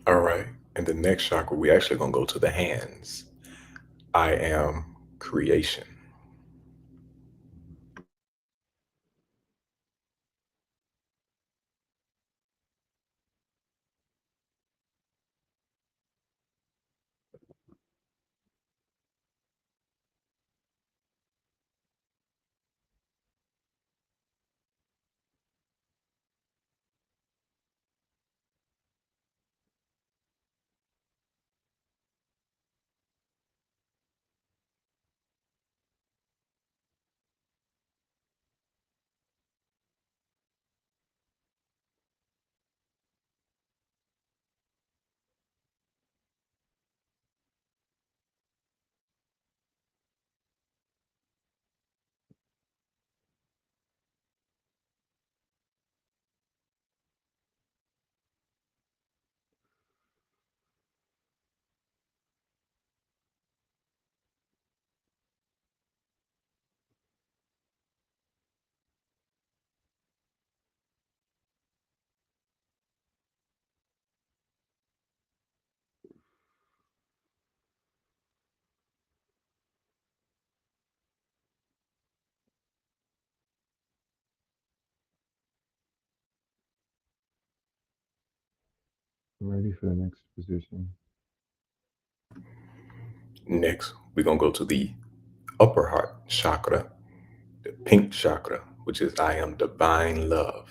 All right. And the next chakra, we actually gonna go to the hands. I am creation. Ready for the next position. Next, we're gonna go to the upper heart chakra, the pink chakra, which is I am divine love.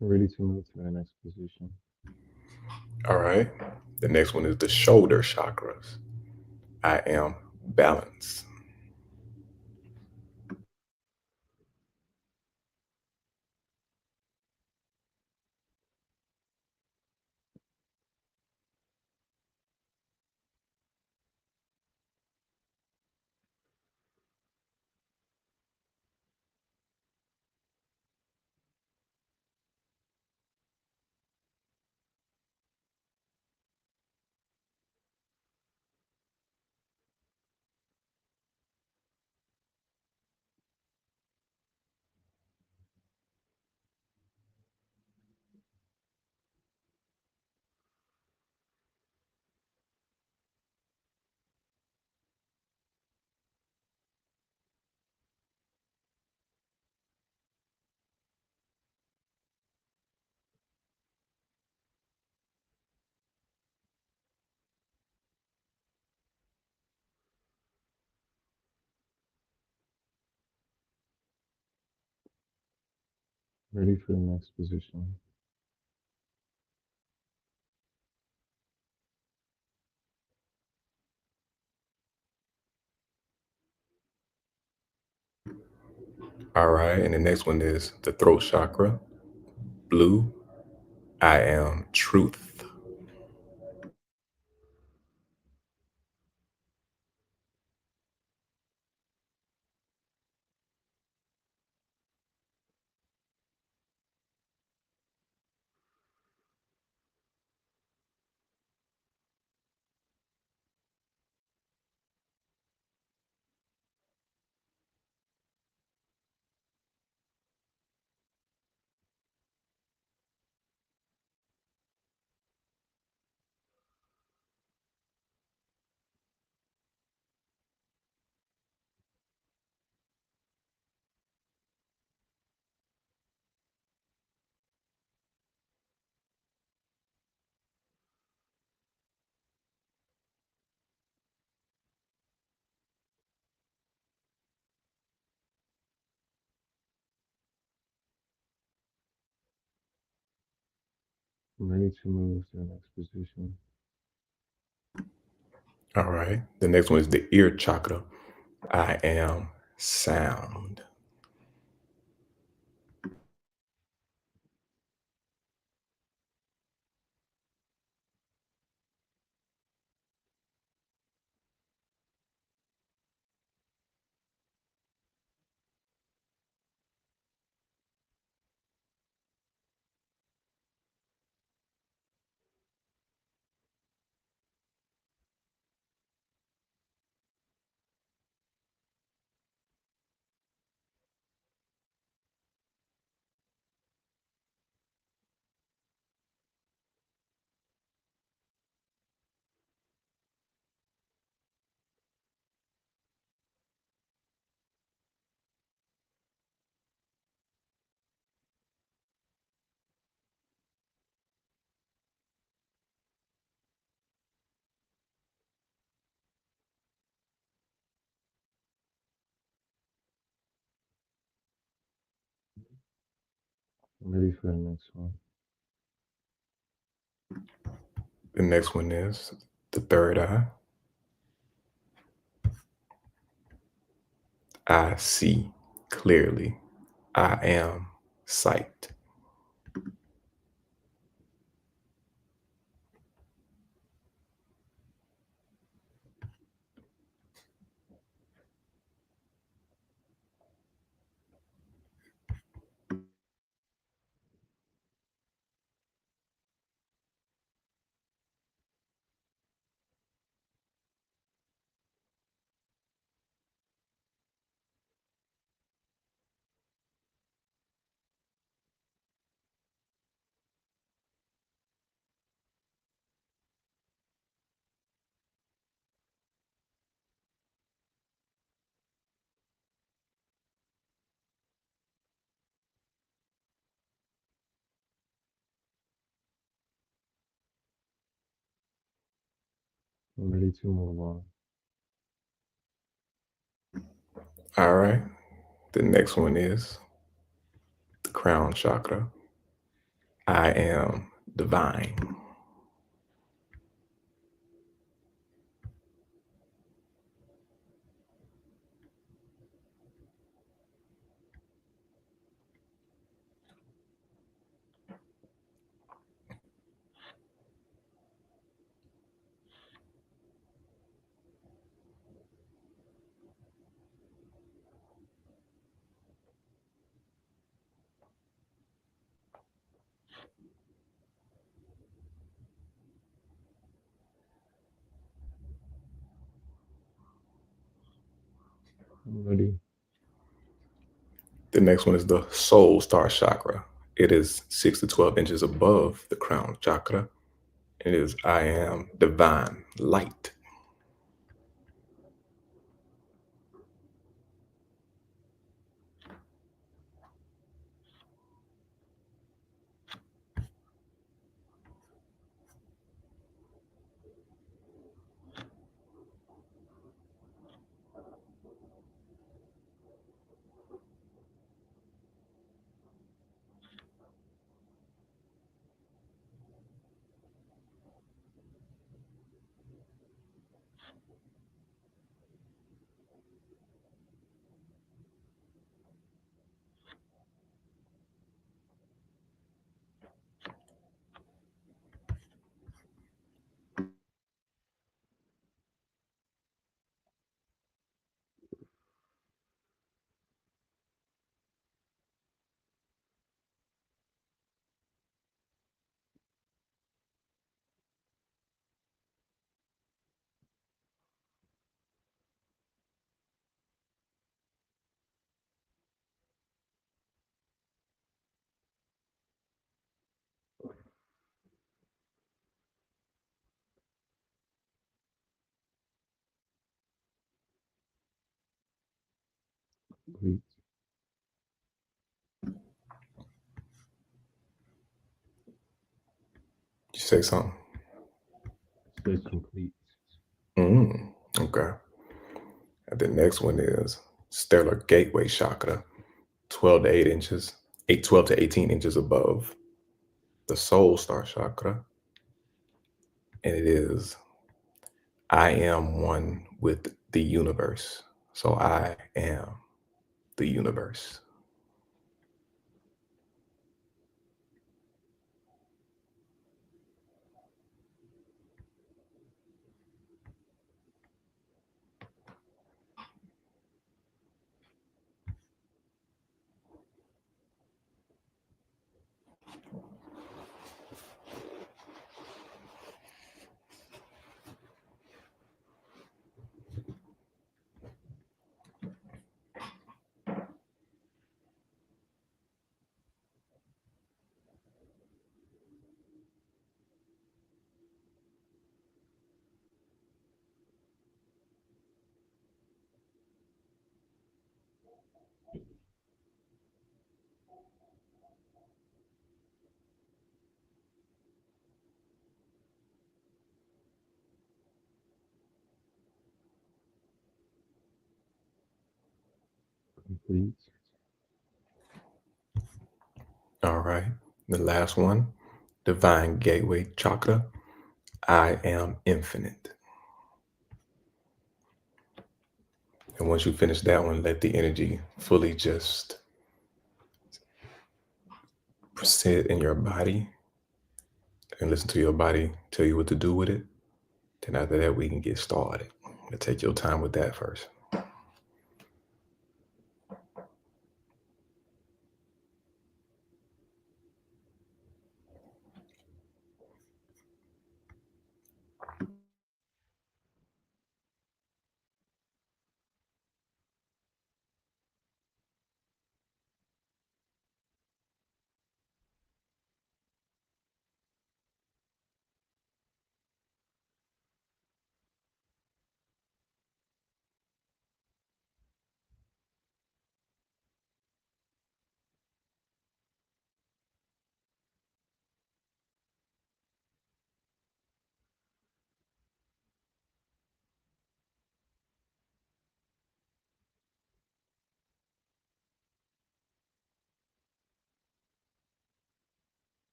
Ready to move to the next position. All right. The next one is the shoulder chakras. I am balance. Ready for the next position. All right. And the next one is the throat chakra, blue. I am truth. I'm ready to move to the next position. All right. The next one is the ear chakra. I am sound. I'm ready for the next one. The next one is the third eye. I see clearly. I am sight. I'm ready to move on. All right. The next one is the crown chakra. I am divine. I'm ready. The next one is the soul star chakra. It is 6 to 12 inches above the crown chakra. It is I am divine light. Complete. You say something? Said complete. Okay. And the next one is stellar gateway chakra, 12 to 8 inches, 12 to 18 inches above. the soul star chakra, and it is I am one with the universe. So I am the universe. Complete. All right. The last one, divine gateway chakra. I am infinite. And once you finish that one, let the energy fully just sit in your body and listen to your body tell you what to do with it. Then after that, we can get started. Take your time with that first.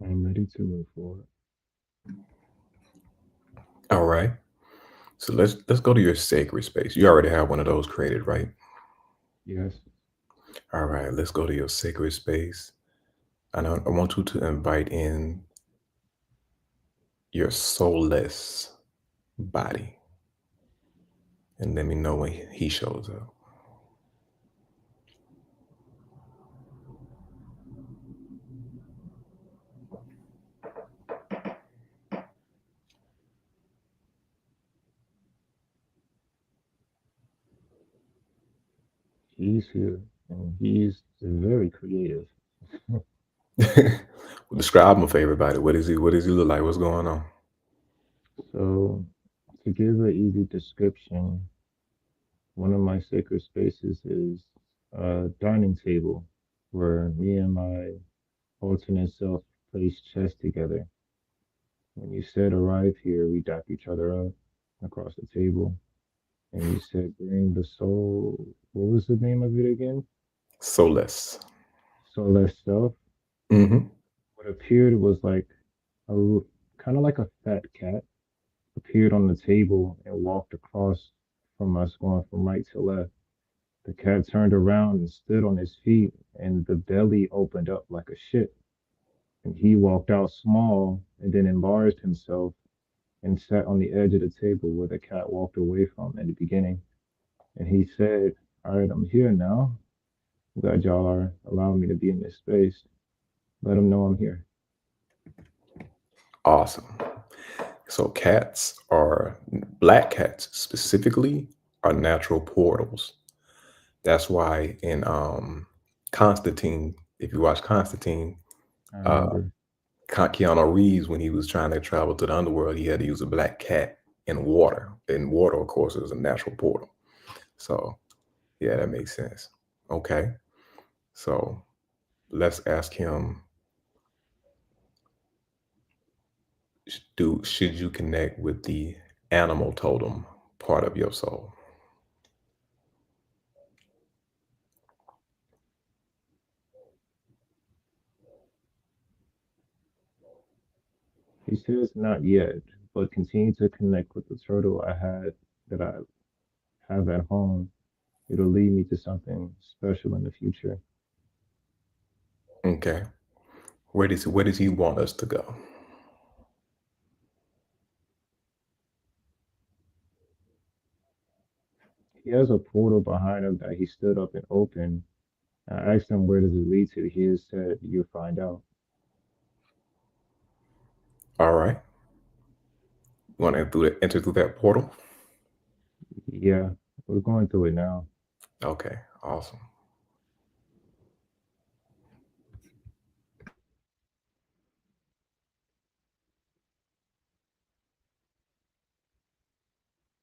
I'm ready to move forward. All right. So let's go to your sacred space. You already have one of those created, right? Yes. All right. Let's go to your sacred space. And I want you to invite in your soulless body, and let me know when he shows up. He's here and he's very creative. Describe him for everybody. What is he? What does he look like? What's going on? So, to give an easy description, one of my sacred spaces is a dining table where me and my alternate self place chess together. When you said arrive here, we dap each other up across the table. And you said bring the soul. What was the name of it again? Soulless. Soulless self. Mm-hmm. What appeared was like kind of like a fat cat appeared on the table and walked across from us, going from right to left. The cat turned around and stood on his feet, and the belly opened up like a ship. And he walked out small and then enlarged himself and sat on the edge of the table where the cat walked away from in the beginning. And he said, "All right, I'm here now. I'm glad y'all are allowing me to be in this space. Let them know I'm here." Awesome. So cats are black cats specifically are natural portals. That's why in Constantine, if you watch Constantine, I uh, remember. Keanu Reeves, when he was trying to travel to the underworld, he had to use a black cat in water. And water, of course, is a natural portal. So yeah, that makes sense. Okay. So let's ask him, should you connect with the animal totem part of your soul? He says not yet, but continue to connect with the turtle that I have at home. It'll lead me to something special in the future. Okay. Where does he want us to go? He has a portal behind him that he stood up and opened. I asked him, where does it lead to? He has said, you'll find out. All right. You want to enter through that portal? Yeah, we're going through it now. Okay. Awesome.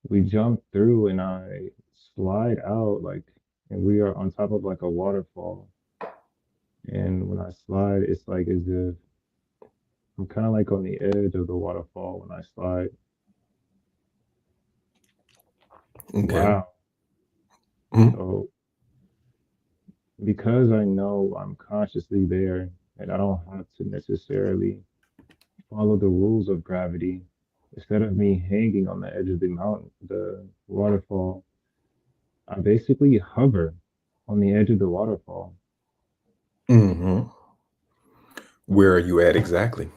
We jump through and I slide out and we are on top of like a waterfall. And when I slide, it's like as if I'm kind of like on the edge of the waterfall when I slide. Okay. Wow. Mhm. So because I know I'm consciously there and I don't have to necessarily follow the rules of gravity, instead of me hanging on the edge of the waterfall, I basically hover on the edge of the waterfall. Mhm. Where are you at exactly?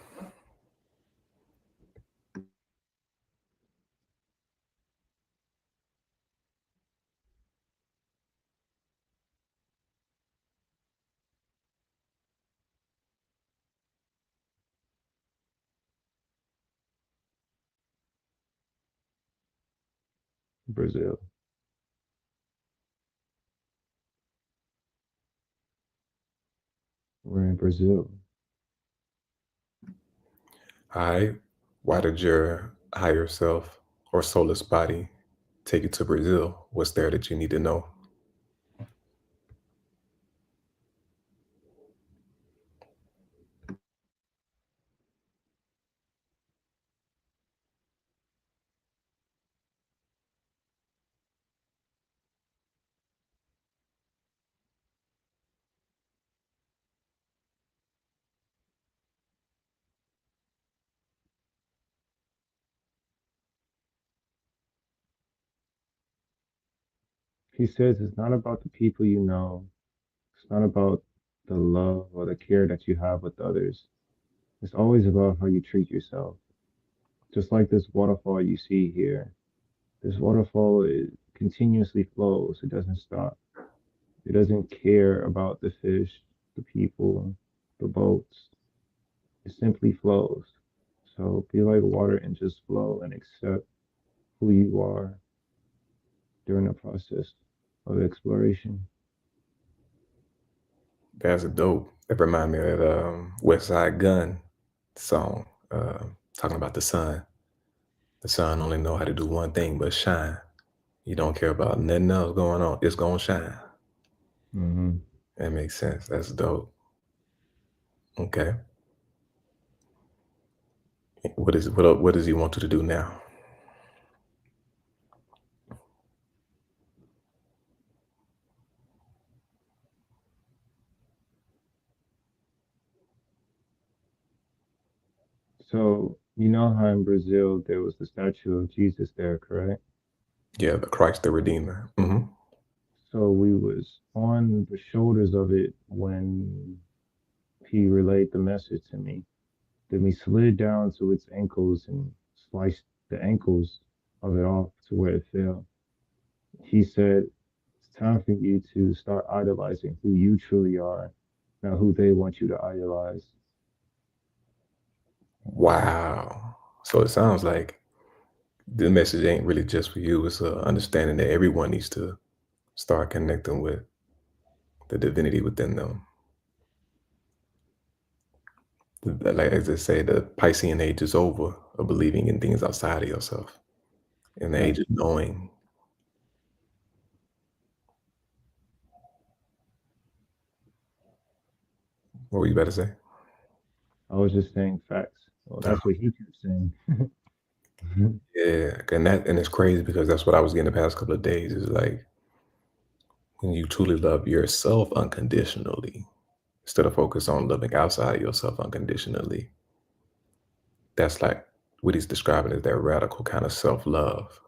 Brazil. We're in Brazil. All right. Why did your higher self or soulless body take you to Brazil? What's there that you need to know? He says it's not about the people you know, it's not about the love or the care that you have with others. It's always about how you treat yourself. Just like this waterfall you see here. This waterfall continuously flows, it doesn't stop. It doesn't care about the fish, the people, the boats. It simply flows. So be like water and just flow and accept who you are during the process of exploration. That's dope. That remind me of that West Side Gun song, talking about the sun. The sun only know how to do one thing but shine. You don't care about nothing else going on. It's gonna shine. Hmm. That makes sense. That's dope. Okay. What does he want you to do now? So you know how in Brazil there was the statue of Jesus there, correct? Yeah, the Christ the Redeemer. So we was on the shoulders of it when he relayed the message to me. Then we slid down to its ankles and sliced the ankles of it off to where it fell. He said, it's time for you to start idolizing who you truly are, not who they want you to idolize. Wow. So it sounds like the message ain't really just for you. It's a understanding that everyone needs to start connecting with the divinity within them. Like as they say, the Piscean age is over of believing in things outside of yourself. And the age Facts. of knowing. What were you about to say? I was just saying facts. Well, Oh, that's what he kept saying. yeah. And it's crazy because that's what I was getting the past couple of days. Is like when you truly love yourself unconditionally, instead of focus on loving outside yourself unconditionally. That's like what he's describing as that radical kind of self-love.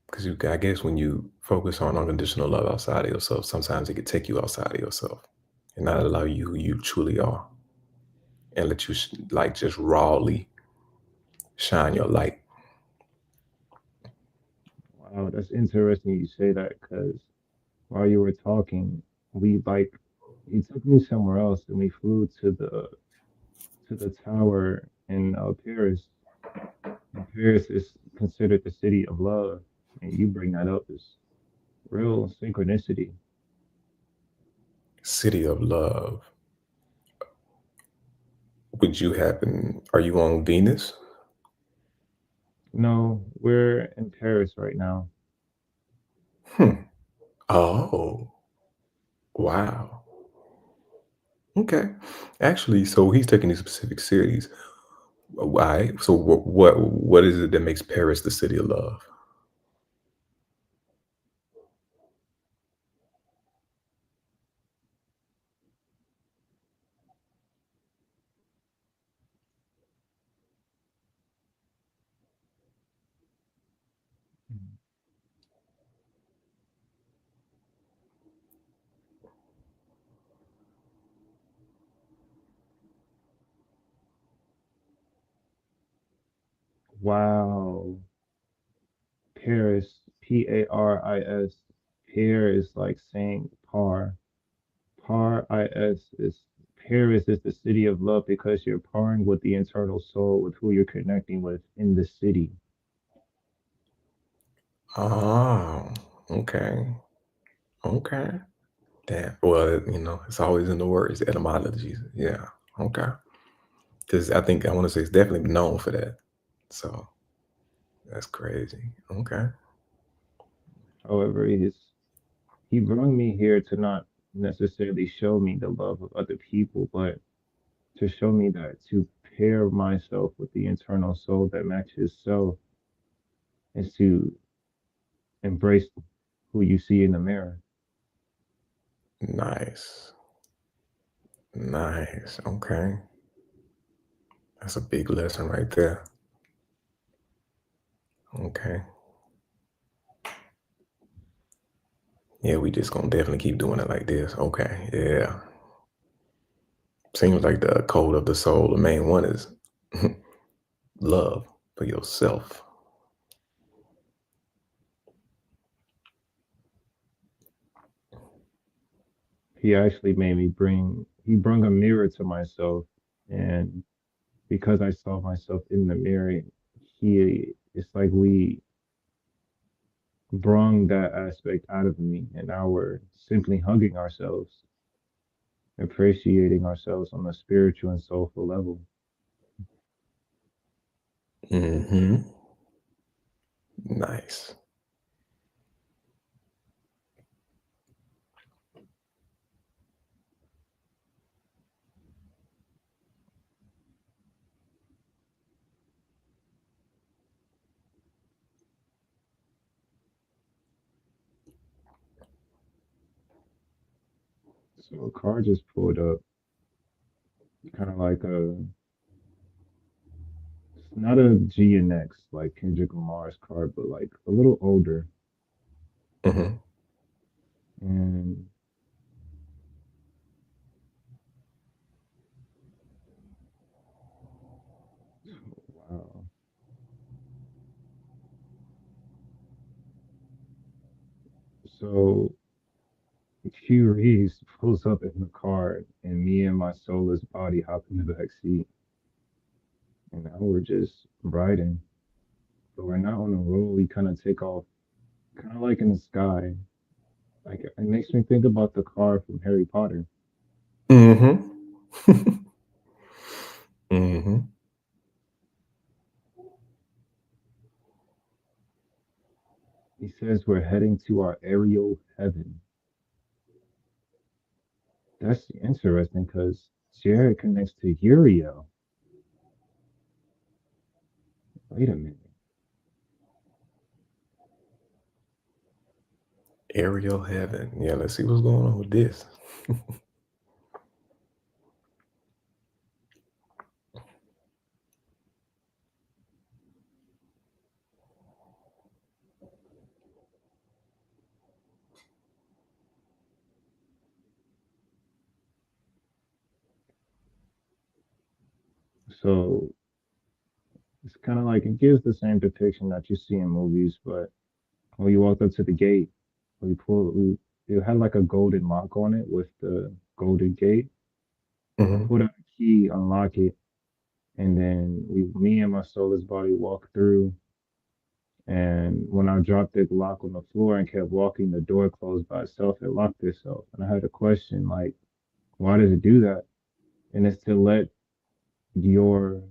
Because I guess when you focus on unconditional love outside of yourself, sometimes it could take you outside of yourself and not allow you who you truly are and let you like just rawly shine your light. Wow, that's interesting you say that because while you were talking, we like he took me somewhere else and we flew to the tower in Paris. And Paris is considered the city of love, and you bring that up as real synchronicity. City of love. Would you happen, are you on Venus? No, we're in Paris right now. Hmm. Oh, wow. Okay. Actually, so he's taking these specific cities. Why? So what is it that makes Paris the city of love? Wow, Paris, Paris. Pair is like saying par. Par is Paris is the city of love because you're parring with the internal soul with who you're connecting with in the city. Oh, okay. Okay. Damn. Well, it's always in the words, the etymologies. Yeah. Okay. Because I think I want to say it's definitely known for that. So that's crazy. Okay. However, he brought me here to not necessarily show me the love of other people, but to show me that to pair myself with the internal soul that matches self is to embrace who you see in the mirror. Nice. Nice. Okay. That's a big lesson right there. Okay. Yeah, we just gonna definitely keep doing it like this. Okay. Yeah. Seems like the code of the soul, the main one is love for yourself. He actually made me he brought a mirror to myself. And because I saw myself in the mirror, it's like we brung that aspect out of me. And now we're simply hugging ourselves, appreciating ourselves on a spiritual and soulful level. Hmm. Nice. So a car just pulled up, kind of like a not a GNX like Kendrick Lamar's car, but like a little older. Hmm. And wow. So Q Reeves pulls up in the car, and me and my soulless body hop in the back seat, and now we're just riding. But we're not on the road. We kind of take off, kind of like in the sky. Like it makes me think about the car from Harry Potter. Hmm. Hmm. He says we're heading to our aerial heaven. That's interesting because Jared connects to Uriel. Wait a minute. Aerial heaven. Yeah, let's see what's going on with this. So it's kind of like it gives the same depiction that you see in movies, but when you walk up to the gate, we it had like a golden lock on it with the golden gate. We Hmm. pulled out the key, unlock it, and then me and my soulless body walked through. And when I dropped the lock on the floor and kept walking, the door closed by itself. It locked itself. And I had a question like, why does it do that? And it's to let your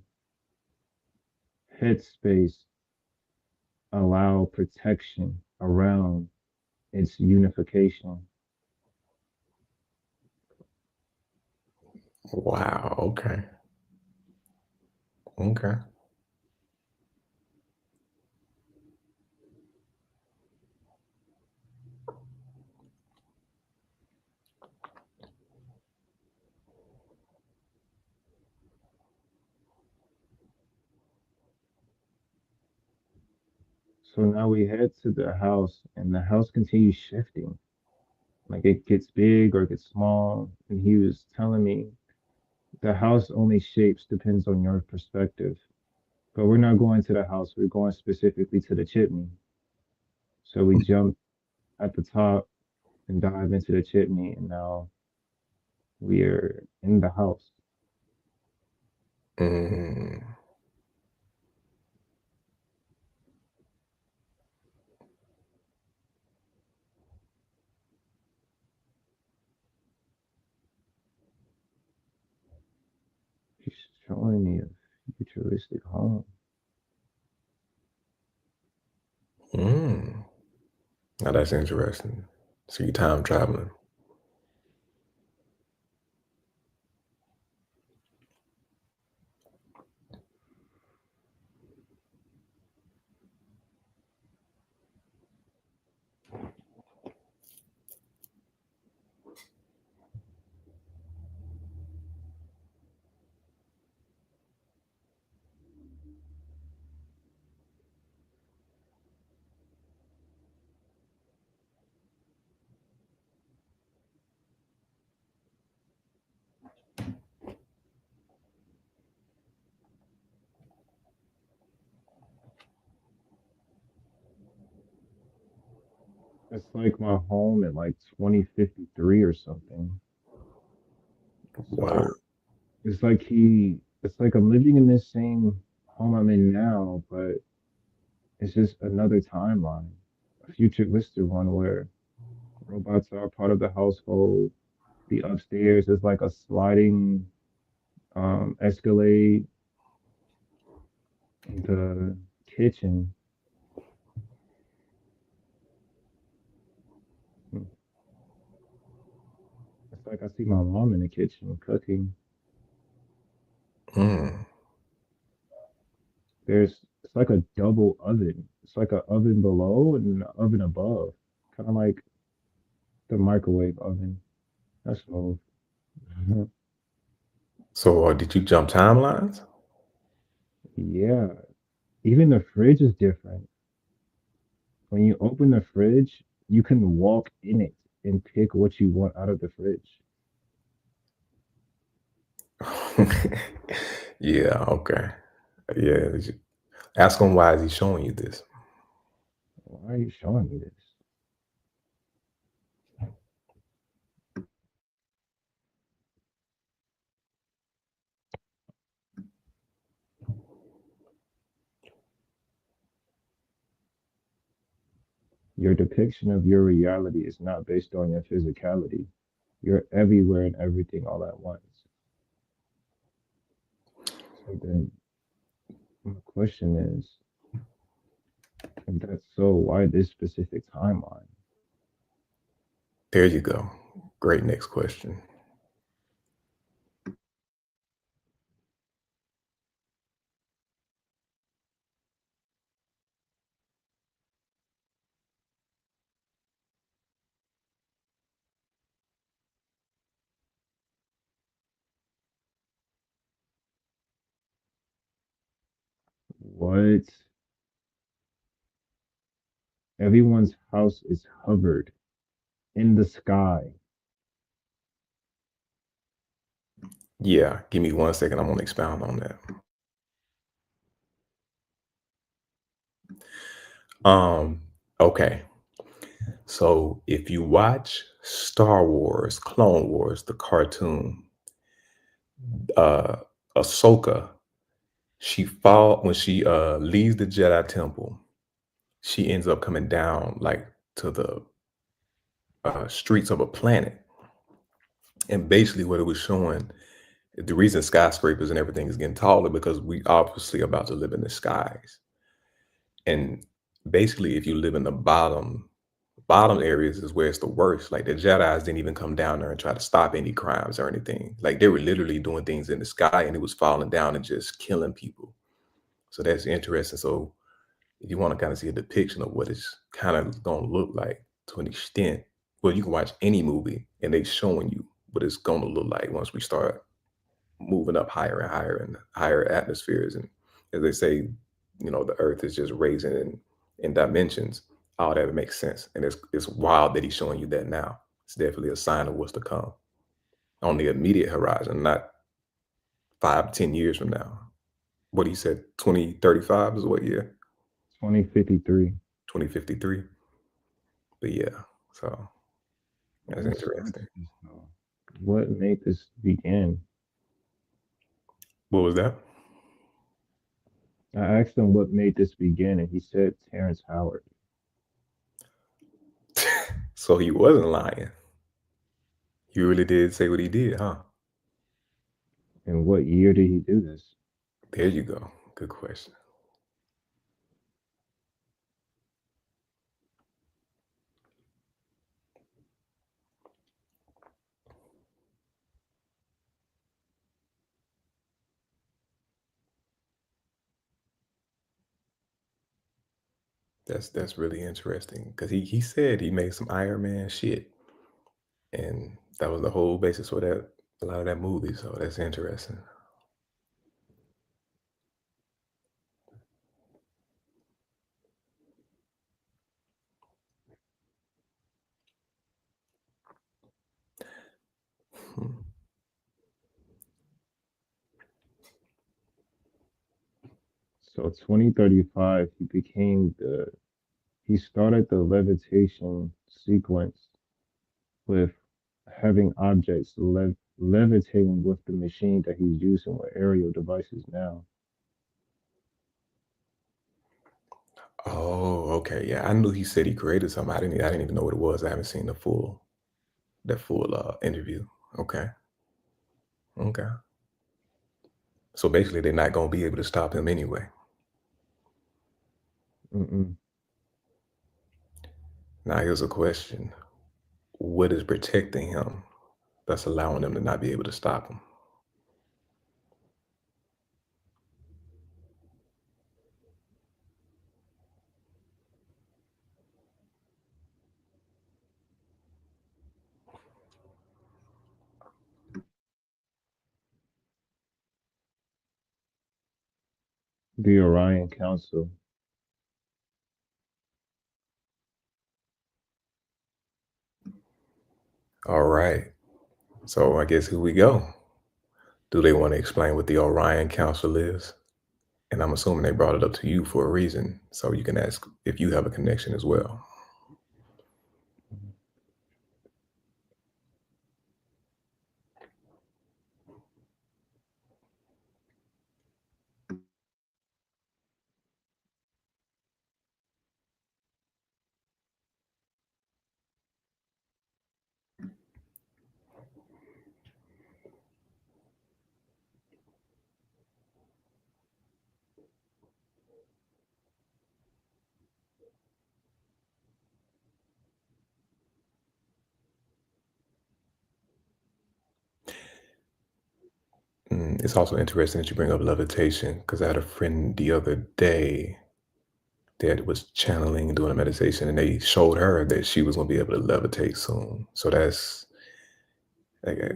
headspace allow protection around its unification. Wow. Okay. Okay. So now we head to the house, and the house continues shifting. Like it gets big or gets small. And he was telling me the house only shapes depends on your perspective. But we're not going to the house. We're going specifically to the chimney. So we jump at the top and dive into the chimney, and now we are in the house. Mm. He's showing me a futuristic home. Mm. Now that's interesting. So you time traveling. It's like my home at like 2053 or something. Wow. So it's like I'm living in this same home I'm in now, but it's just another timeline, a futuristic one where robots are part of the household. The upstairs is like a sliding escalade. The kitchen, hmm, it's like I see my mom in the kitchen cooking. Mm. It's like a double oven. It's like an oven below and an oven above, kind of like the microwave oven. That's all. So did you jump timelines? Yeah, even the fridge is different. When you open the fridge, you can walk in it and pick what you want out of the fridge. Yeah, okay. Yeah. Ask him why is he showing you this? Why are you showing me this? Your depiction of your reality is not based on your physicality. You're everywhere and everything all at once. So then my question is, if that's so, why this specific timeline? There you go. Great next question. What? Everyone's house is hovered in the sky. Yeah, give me 1 second. I'm gonna expound on that. Um, okay. So if you watch Star Wars, Clone Wars, the cartoon, uh Ahsoka, she fall when she leaves the Jedi Temple, she ends up coming down like to the streets of a planet. And basically what it was showing, the reason skyscrapers and everything is getting taller because we obviously about to live in the skies. And basically, if you live in the bottom areas is where it's the worst. Like the Jedi's didn't even come down there and try to stop any crimes or anything. Like they were literally doing things in the sky and it was falling down and just killing people. So that's interesting. So if you want to kind of see a depiction of what it's kind of gonna look like to an extent, well, you can watch any movie and they showing you what it's gonna look like once we start moving up higher and higher and higher atmospheres. And as they say, the earth is just raising in dimensions. All that makes sense. And it's wild that he's showing you that now. It's definitely a sign of what's to come on the immediate horizon, not 5, 10 years from now. What he said, 2035 is what year? 2053. 2053. But yeah, so that's What starts interesting. this though? What made this begin? What was that? I asked him what made this begin, and he said Terrence Howard. So he wasn't lying. He really did say what he did, huh? And what year did he do this? There you go. Good question. That's really interesting because he said he made some Iron Man shit, and that was the whole basis for that a lot of that movie. So that's interesting. Hmm. So 2035, he started the levitation sequence with having objects levitating with the machine that he's using with aerial devices now. Oh, okay, yeah. I knew he said he created something. I didn't even know what it was. I haven't seen the full interview. Okay, okay. So basically, they're not gonna be able to stop him anyway. Mm-mm. Now here's a question: what is protecting him that's allowing them to not be able to stop him? The Orion Council. All right. So I guess here we go. Do they want to explain what the Orion Council is? And I'm assuming they brought it up to you for a reason. So you can ask if you have a connection as well. It's also interesting that you bring up levitation because I had a friend the other day that was channeling and doing a meditation, and they showed her that she was going to be able to levitate soon. So that's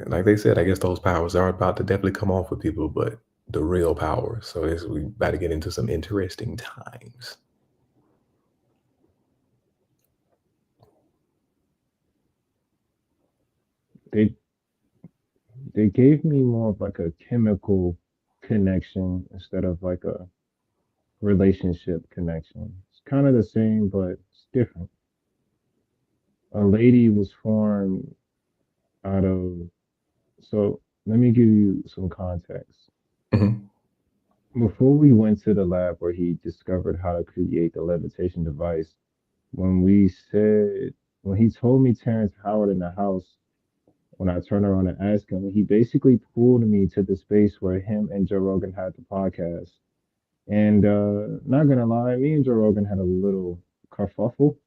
like they said. I guess those powers are about to definitely come on for people, but the real power. So we about to get into some interesting times. They they gave me more of like a chemical connection instead of like a relationship connection. It's kind of the same, but it's different. A lady was formed out of, so let me give you some context. Hmm. Before we went to the lab where he discovered how to create the levitation device, when we said, when he told me Terrence Howard in the house, when I turned around and asked him, he basically pulled me to the space where him and Joe Rogan had the podcast. And not gonna lie, me and Joe Rogan had a little kerfuffle.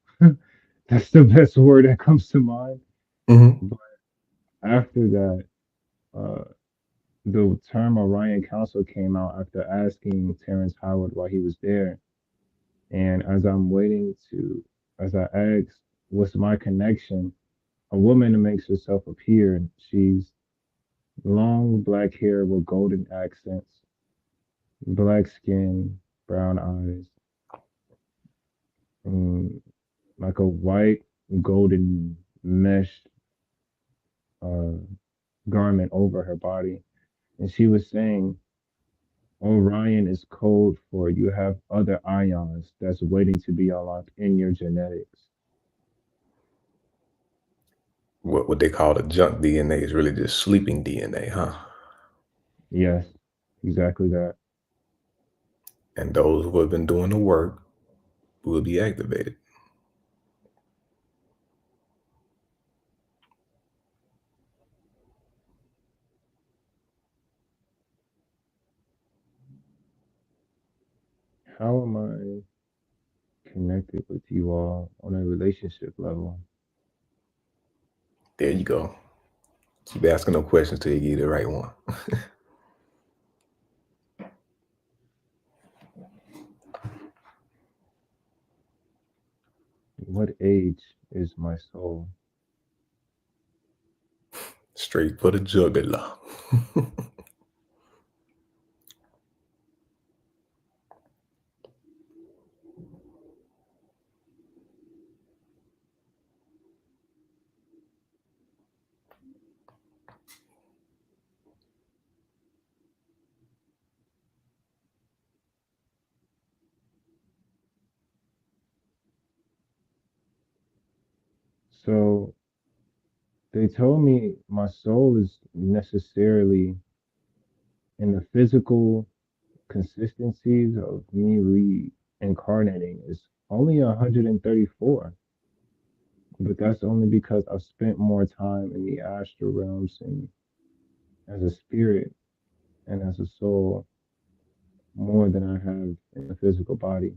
That's the best word that comes to mind. Hmm. But after that, uh, the term Orion Council came out after asking Terrence Howard why he was there. And as I'm waiting to, as I asked, what's my connection? A woman makes herself appear, and she's long black hair with golden accents, black skin, brown eyes, um, like a white golden mesh uh, garment over her body. And she was saying, Orion is code for you have other ions that's waiting to be unlocked in your genetics. What they call the junk DNA is really just sleeping DNA, huh? Yes, exactly that. And those who have been doing the work will be activated. How am I connected with you all on a relationship level? There you go. Keep asking them questions till you get the right one. What age is my soul? Straight for the jugular. So they told me my soul is necessarily in the physical consistencies of me reincarnating is only 134, but that's only because I've spent more time in the astral realms and as a spirit and as a soul more than I have in the physical body.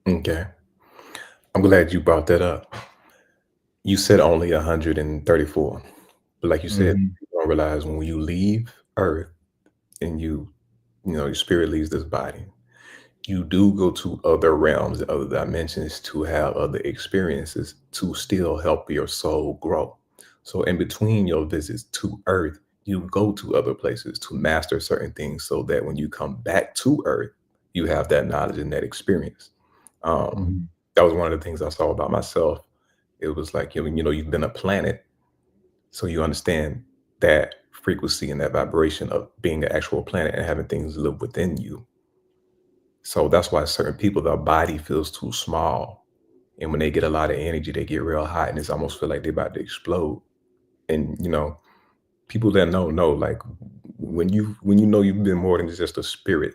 Okay. I'm glad you brought that up. You said only 134. But like you said, Hmm. you don't realize when you leave Earth and your spirit leaves this body, you do go to other realms, other dimensions to have other experiences to still help your soul grow. So in between your visits to Earth, you go to other places to master certain things so that when you come back to Earth, you have that knowledge and that experience. Um, Mhm. that was one of the things I saw about myself. It was like, you've been a planet, so you understand that frequency and that vibration of being an actual planet and having things live within you. So that's why certain people, their body feels too small. And when they get a lot of energy, they get real hot and it's almost feel like they're about to explode. And people that know, like when you know you've been more than just a spirit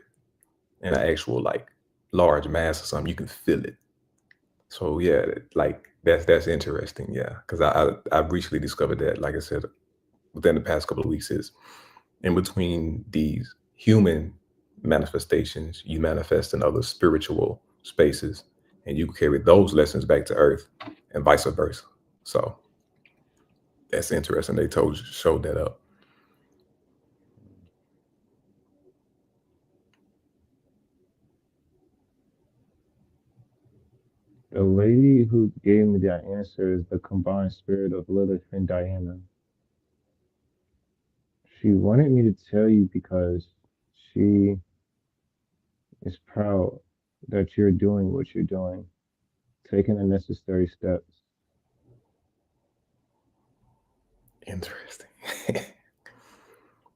and an actual like large mass or something, you can feel it. So yeah, like that's interesting. Yeah, because I've recently discovered that, like I said, within the past couple of weeks, is in between these human manifestations, you manifest in other spiritual spaces, and you carry those lessons back to Earth, and vice versa. So that's interesting. They showed that up. The lady who gave me that answer is the combined spirit of Lilith and Diana. She wanted me to tell you because she is proud that you're doing what you're doing, taking the necessary steps. Interesting.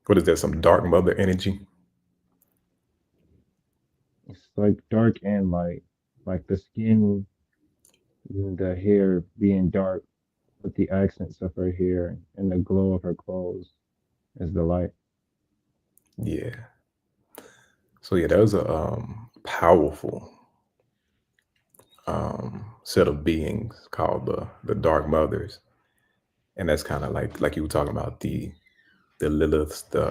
What is that? Some dark mother energy? It's like dark and light, like the skin, the hair being dark, but the accents of her hair and the glow of her clothes is the light. Yeah. So yeah, that was a powerful set of beings called the Dark Mothers, and that's kind of like you were talking about the Liliths, the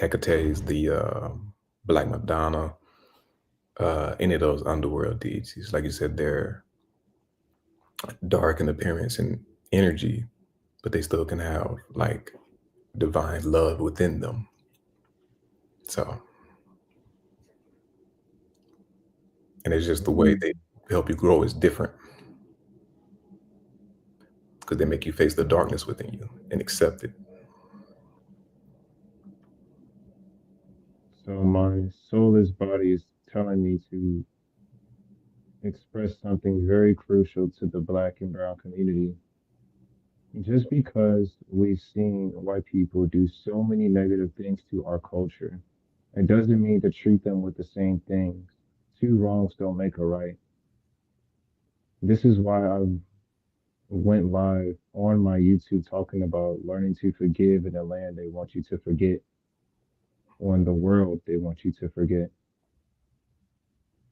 Hecates, the Black Madonna, any of those underworld deities. Like you said, they're dark in appearance and energy, but they still can have like divine love within them. So, and it's just the way they Mm. help you grow is different because they make you face the darkness within you and accept it. So my soulless body is telling me to express something very crucial to the black and brown community. Just because we've seen white people do so many negative things to our culture, it doesn't mean to treat them with the same things. Two wrongs don't make a right. This is why I went live on my YouTube talking about learning to forgive in a land they want you to forget, or in the world they want you to forget.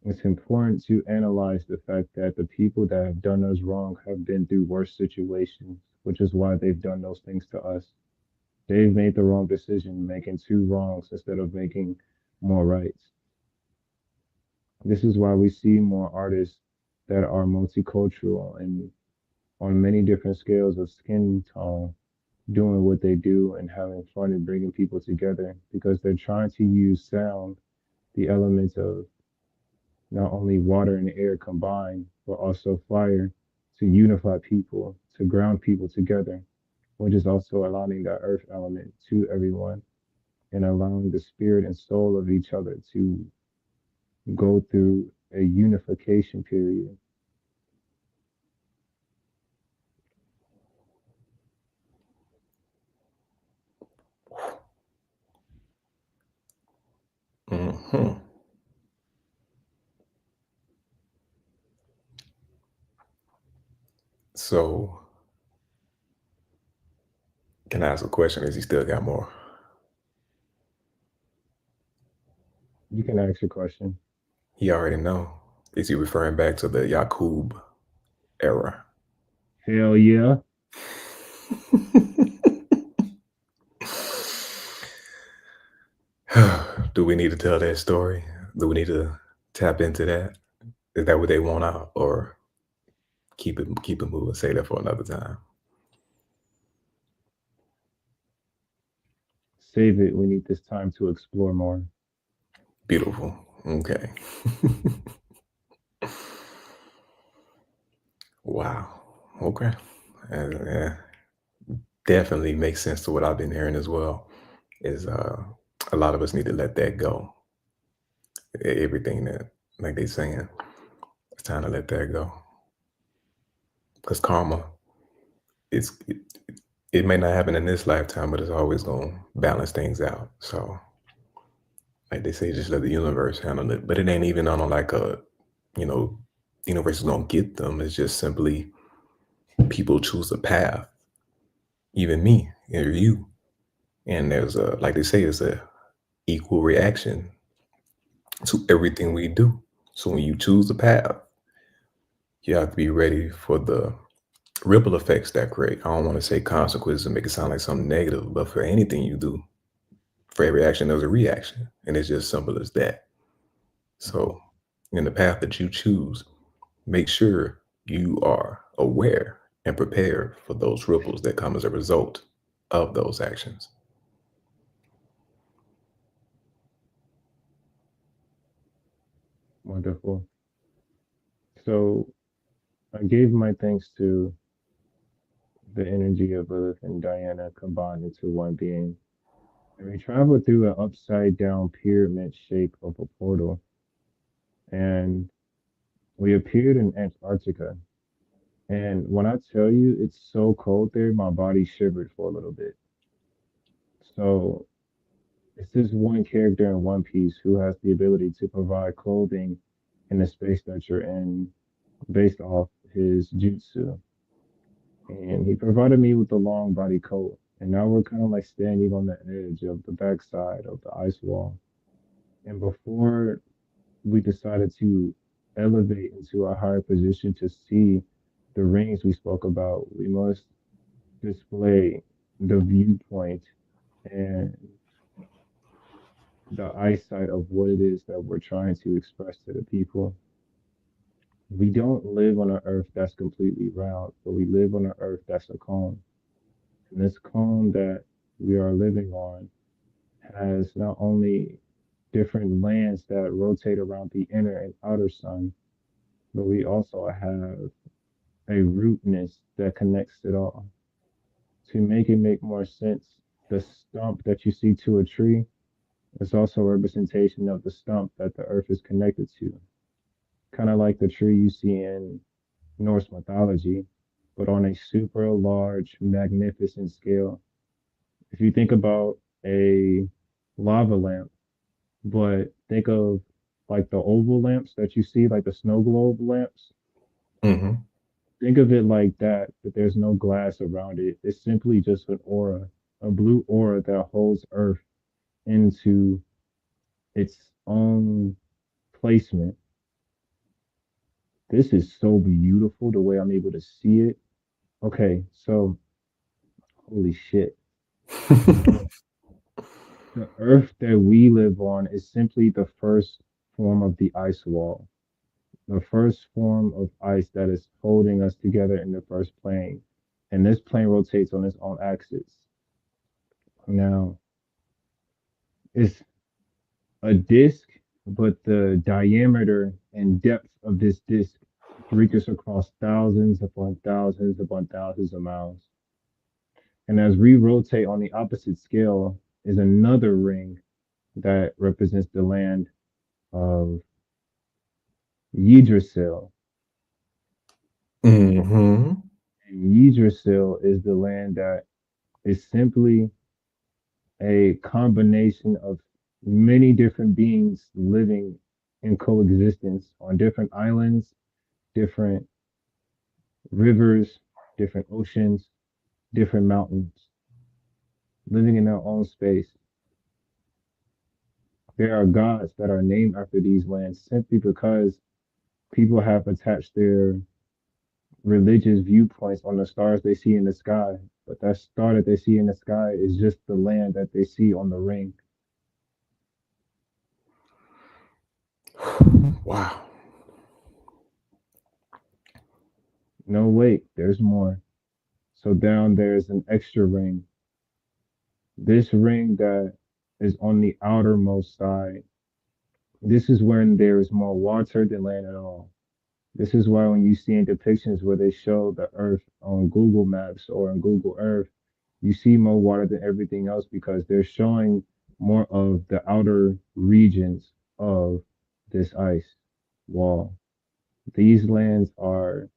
It's important to analyze the fact that the people that have done us wrong have been through worse situations, which is why they've done those things to us. They've made the wrong decision, making two wrongs instead of making more rights. This is why we see more artists that are multicultural and on many different scales of skin tone doing what they do and having fun and bringing people together because they're trying to use sound, the elements of not only water and air combined, but also fire to unify people, to ground people together, which is also aligning the earth element to everyone and allowing the spirit and soul of each other to go through a unification period. Hmm. So, can I ask a question? Is he still got more? You can ask your question. He already know. Is he referring back to the Yakub era? Hell yeah. Do we need to tell that story? Do we need to tap into that? Is that what they want out, or keep it moving? Say that for another time. Save it. We need this time to explore more. Beautiful. Okay. Wow. Okay. Yeah. definitely makes sense to what I've been hearing as well. Is a lot of us need to let that go. Everything that, like they saying, it's time to let that go. Because karma, it's it may not happen in this lifetime, but it's always gonna balance things out. So, like they say, just let the universe handle it. But it ain't even on a, like a, you know, the universe is gonna get them. It's just simply people choose a path, even me or you. And there's a, like they say, it's a equal reaction to everything we do. So when you choose a path, you have to be ready for the ripple effects that create. I don't want to say consequences and make it sound like something negative, but for anything you do, for every action, there's a reaction. And it's just simple as that. So in the path that you choose, make sure you are aware and prepared for those ripples that come as a result of those actions. Wonderful. So I gave my thanks to the energy of Lilith and Diana combined into one being. And we traveled through an upside down pyramid shape of a portal. And we appeared in Antarctica. And when I tell you it's so cold there, my body shivered for a little bit. So it's this one character in One Piece who has the ability to provide clothing in the space that you're in based off his jutsu. And he provided me with a long body coat. And now we're kind of like standing on the edge of the backside of the ice wall. And before we decided to elevate into a higher position to see the rings we spoke about, we must display the viewpoint and the eyesight of what it is that we're trying to express to the people. We don't live on an earth that's completely round, but we live on an earth that's a cone. And this cone that we are living on has not only different lands that rotate around the inner and outer sun, but we also have a rootness that connects it all. To make it make more sense, the stump that you see to a tree is also a representation of the stump that the earth is connected to. Kind of like the tree you see in Norse mythology, but on a super large, magnificent scale. If you think about a lava lamp, but think of like the oval lamps that you see, like the snow globe lamps. Hmm. Think of it like that, but there's no glass around it. It's simply just an aura, a blue aura that holds Earth into its own placement. This is so beautiful the way I'm able to see it. Okay, so holy shit. So the Earth that we live on is simply the first form of the ice wall, the first form of ice that is holding us together in the first plane. And this plane rotates on its own axis. Now, it's a disk, but the diameter and depth of this disk reaches across thousands upon thousands of miles. And as we rotate on the opposite scale, is another ring that represents the land of Yggdrasil. Hmm. And Yggdrasil is the land that is simply a combination of many different beings living in coexistence on different islands, different rivers, different oceans, different mountains, living in their own space. There are gods that are named after these lands simply because people have attached their religious viewpoints on the stars they see in the sky. But that star that they see in the sky is just the land that they see on the ring. Wow. No, wait, there's more. So down there's an extra ring. This ring that is on the outermost side. This is when there is more water than land at all. This is why when you see in depictions where they show the Earth on Google Maps or on Google Earth, you see more water than everything else because they're showing more of the outer regions of this ice wall. These lands are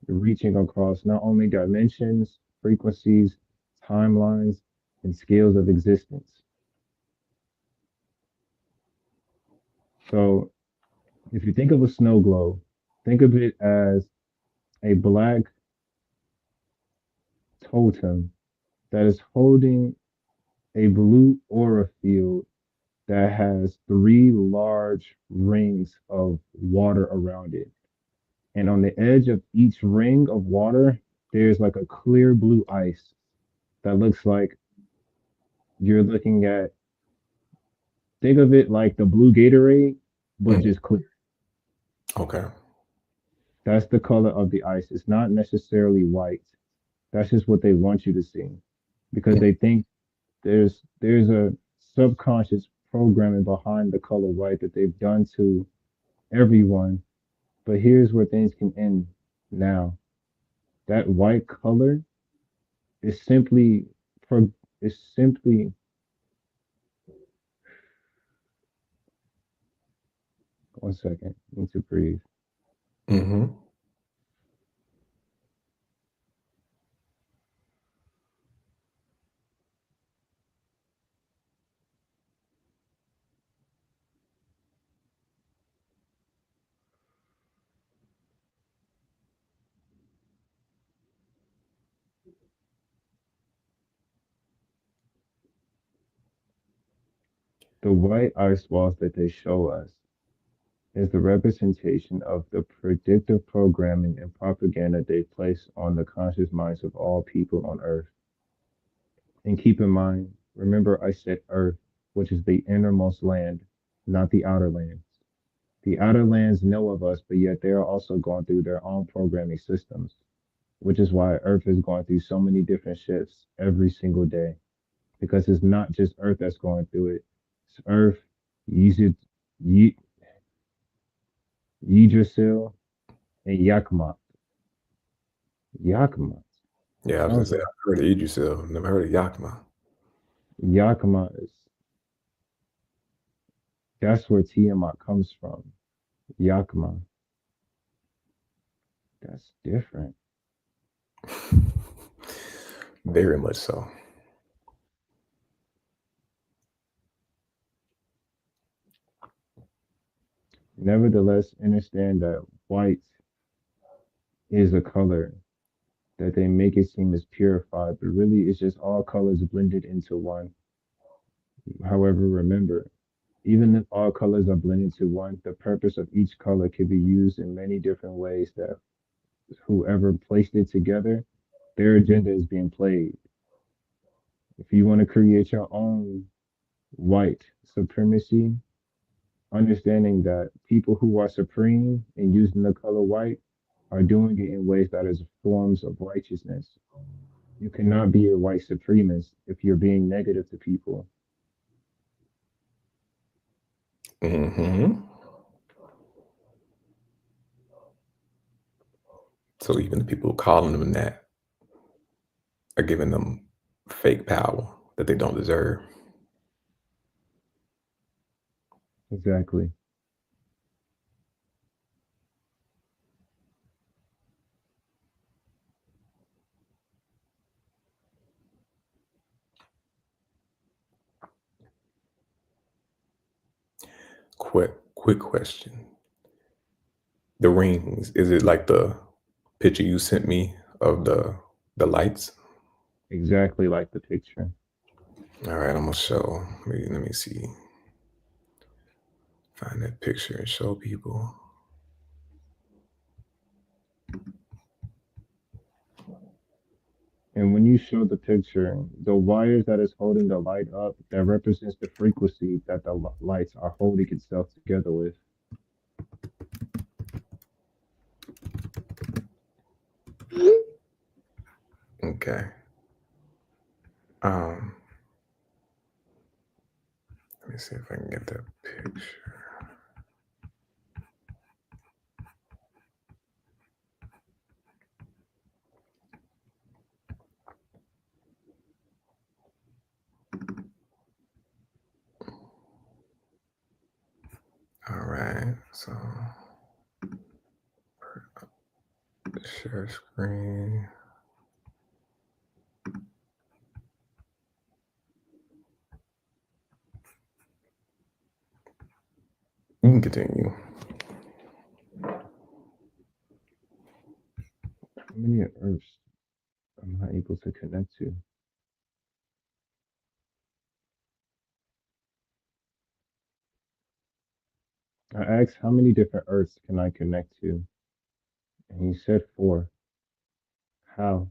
reaching across not only dimensions, frequencies, timelines, and scales of existence. So if you think of a snow globe, think of it as a black totem that is holding a blue aura field that has three large rings of water around it. And on the edge of each ring of water, there's like a clear blue ice that looks like you're looking at, think of it like the blue Gatorade, but Mm, just clear. okay. That's the color of the ice. It's not necessarily white. That's just what they want you to see because Mm, they think there's a subconscious programming behind the color white that they've done to everyone. But here's where things can end now. That white color is simply pro is simply 1 second. I need to breathe. mm-hmm. The white ice walls that they show us is the representation of the predictive programming and propaganda they place on the conscious minds of all people on Earth. And keep in mind, remember I said Earth, which is the innermost land, not the outer lands. The outer lands know of us, but yet they are also going through their own programming systems, which is why Earth is going through so many different shifts every single day. Because it's not just Earth that's going through it. It's Earth, Yggdrasil, Ye- Yggdrasil, and Yakmat. Yakmat. Yeah, I was gonna Sounds say like I've heard of Idrisil, never heard of Yakima. Yakmat is that's where Tiamat comes from. Yakma. That's different. Very much so. Nevertheless, understand that white is a color that they make it seem as purified, but really it's just all colors blended into one. However, remember, even if all colors are blended to one, the purpose of each color can be used in many different ways that whoever placed it together, their agenda is being played. If you want to create your own white supremacy, understanding that people who are supreme and using the color white are doing it in ways that is forms of righteousness. You cannot be a white supremacist if you're being negative to people. Hmm. So even the people calling them that are giving them fake power that they don't deserve. Exactly. Quick question. The rings, is it like the picture you sent me of the lights? Exactly like the picture. All right, I'm gonna show. Let me see. Find that picture and show people. And when you show the picture, the wires that is holding the light up, that represents the frequency that the lights are holding itself together with. Okay. Um, let me see if I can get that picture. right. So share screen. You can continue. How many Earths am I able to connect to? I asked how many different Earths can I connect to, and he said four. How?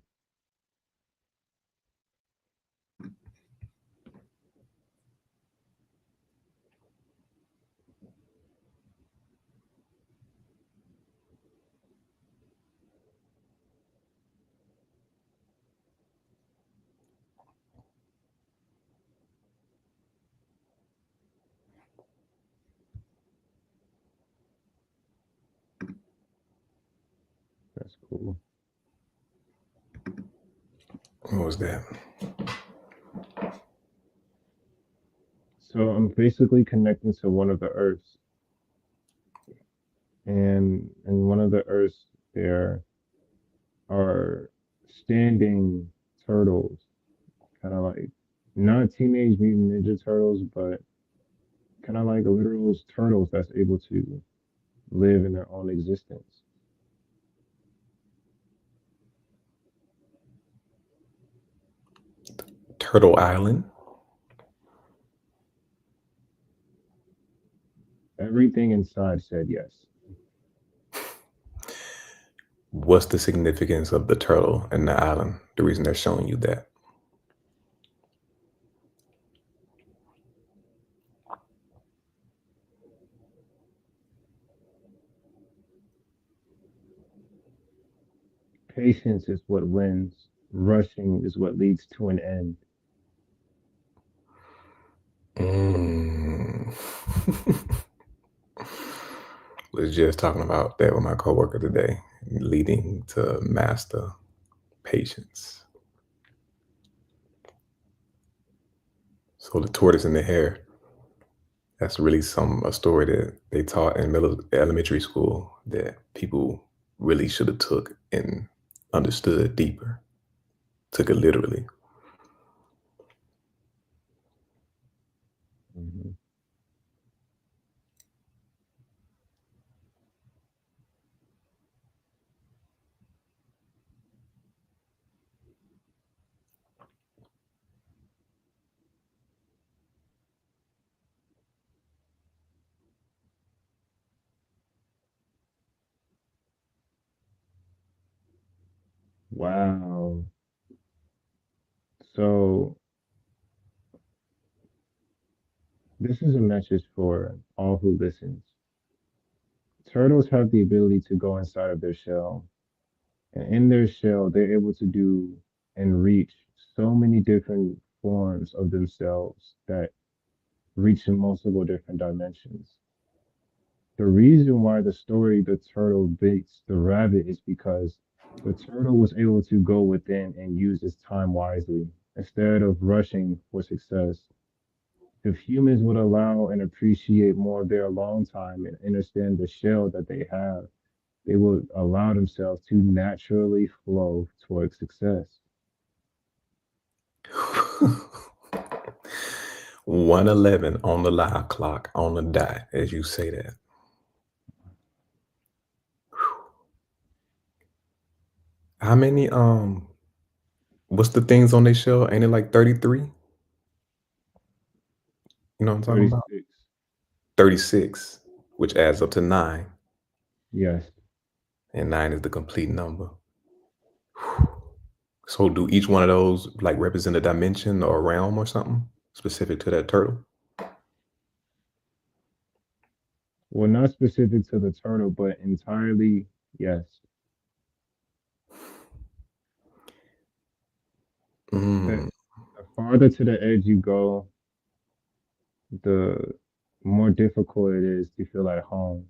That's cool. What was that? So I'm basically connecting to one of the Earths, and in one of the Earths there are standing turtles, kind of like not Teenage Mutant Ninja Turtles, but kind of like literal turtles that's able to live in their own existence. Turtle Island. Everything inside said yes. What's the significance of the turtle and the island? The reason they're showing you that. Patience is what wins. Rushing is what leads to an end. Mm. Was just talking about that with my coworker today, leading to master patience. So the tortoise and the hare, that's really a story that they taught in elementary school that people really should have took and understood deeper, took it literally. Mhm. Wow. So this is a message for all who listens. Turtles have the ability to go inside of their shell, and in their shell, they're able to do and reach so many different forms of themselves that reach in multiple different dimensions. The reason why the story the turtle beats the rabbit is because the turtle was able to go within and use its time wisely instead of rushing for success. If humans would allow and appreciate more of their alone time and understand the shell that they have, they would allow themselves to naturally flow towards success. 111 on the live clock on the dot as you say that. How many what's the things on their show? Ain't it like 33? You know what I'm talking about? 36. 36, which adds up to 9, Yes. and 9 is the complete number. So do each one of those like represent a dimension or a realm or something specific to that turtle? Well, not specific to the turtle, but entirely yes. Mm. The farther to the edge you go, the more difficult it is to feel at home.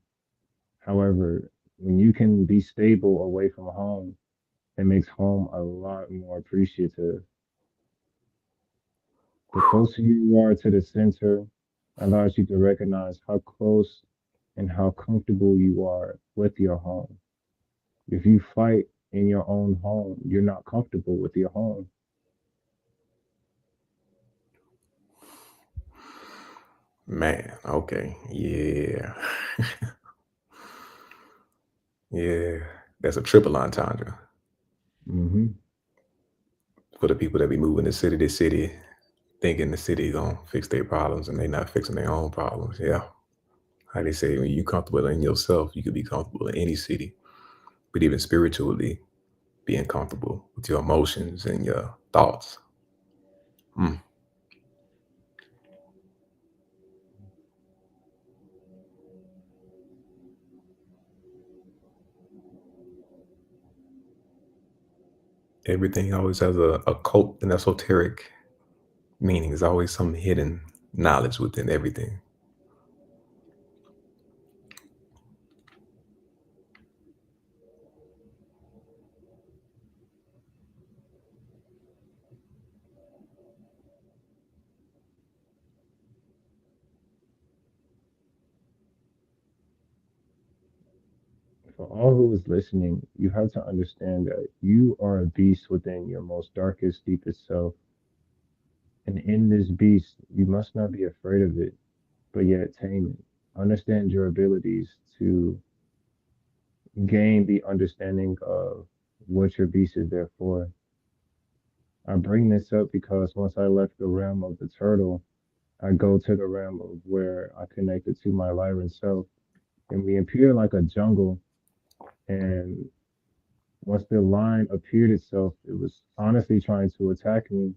However, when you can be stable away from home, it makes home a lot more appreciative. The closer you are to the center allows you to recognize how close and how comfortable you are with your home. If you fight in your own home, you're not comfortable with your home. Man, okay. Yeah. Yeah. That's a triple entendre Hmm. for the people that be moving the city to city, thinking the city gonna fix their problems and they not fixing their own problems. Yeah. How they say when you comfortable in yourself, you could be comfortable in any city. But even spiritually, being comfortable with your emotions and your thoughts. Mm. Everything always has a cult and esoteric meaning. There's always some hidden knowledge within everything. For all who is listening, you have to understand that you are a beast within your most darkest, deepest self. And in this beast, you must not be afraid of it, but yet tame it. Understand your abilities to gain the understanding of what your beast is there for. I bring this up because once I left the realm of the turtle, I go to the realm of where I connected to my Lyran self. And we appear like a jungle. And once the line appeared itself, it was honestly trying to attack me.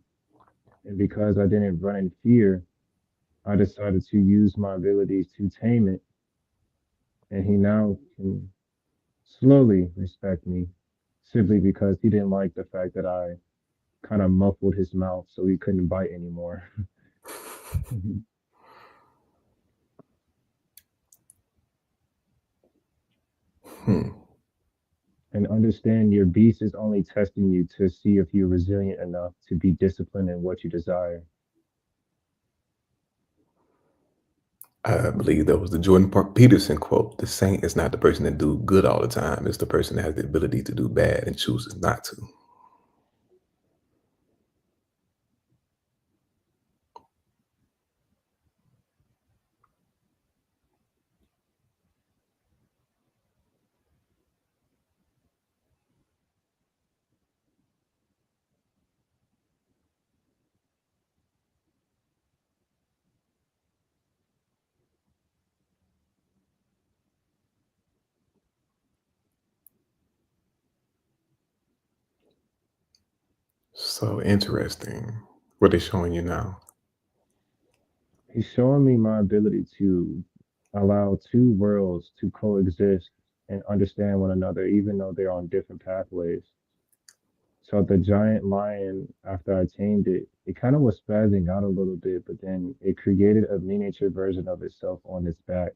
And because I didn't run in fear, I decided to use my abilities to tame it. And he now can slowly respect me simply because he didn't like the fact that I kind of muffled his mouth so he couldn't bite anymore. Hmm. And understand your beast is only testing you to see if you're resilient enough to be disciplined in what you desire. I believe that was the Jordan Peterson quote. The saint is not the person that do good all the time. It's the person that has the ability to do bad and chooses not to. So interesting. What they showing you now? He's showing me my ability to allow two worlds to coexist and understand one another, even though they're on different pathways. So the giant lion, after I tamed it, it kind of was spazzing out a little bit, but then it created a miniature version of itself on its back.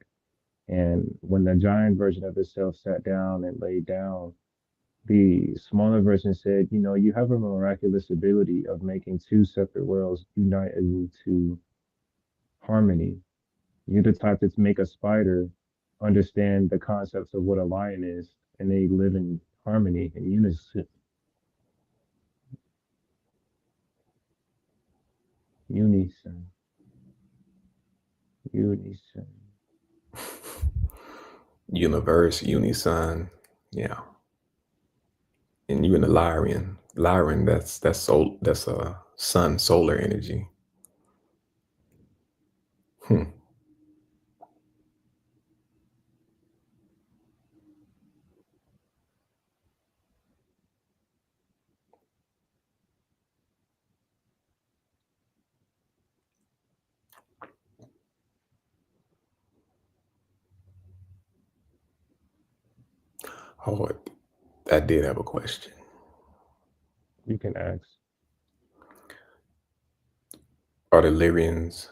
And when the giant version of itself sat down and laid down, the smaller version said, you know, you have a miraculous ability of making two separate worlds unite into harmony. You're the type to make a spider understand the concepts of what a lion is, and they live in harmony and unison. Unison. Unison. Universe, Unison. Yeah. And you in the Lyrian. Lyrian, that's a sun solar energy. Hmm. Oh, I did have a question. You can ask. Are the Lyrians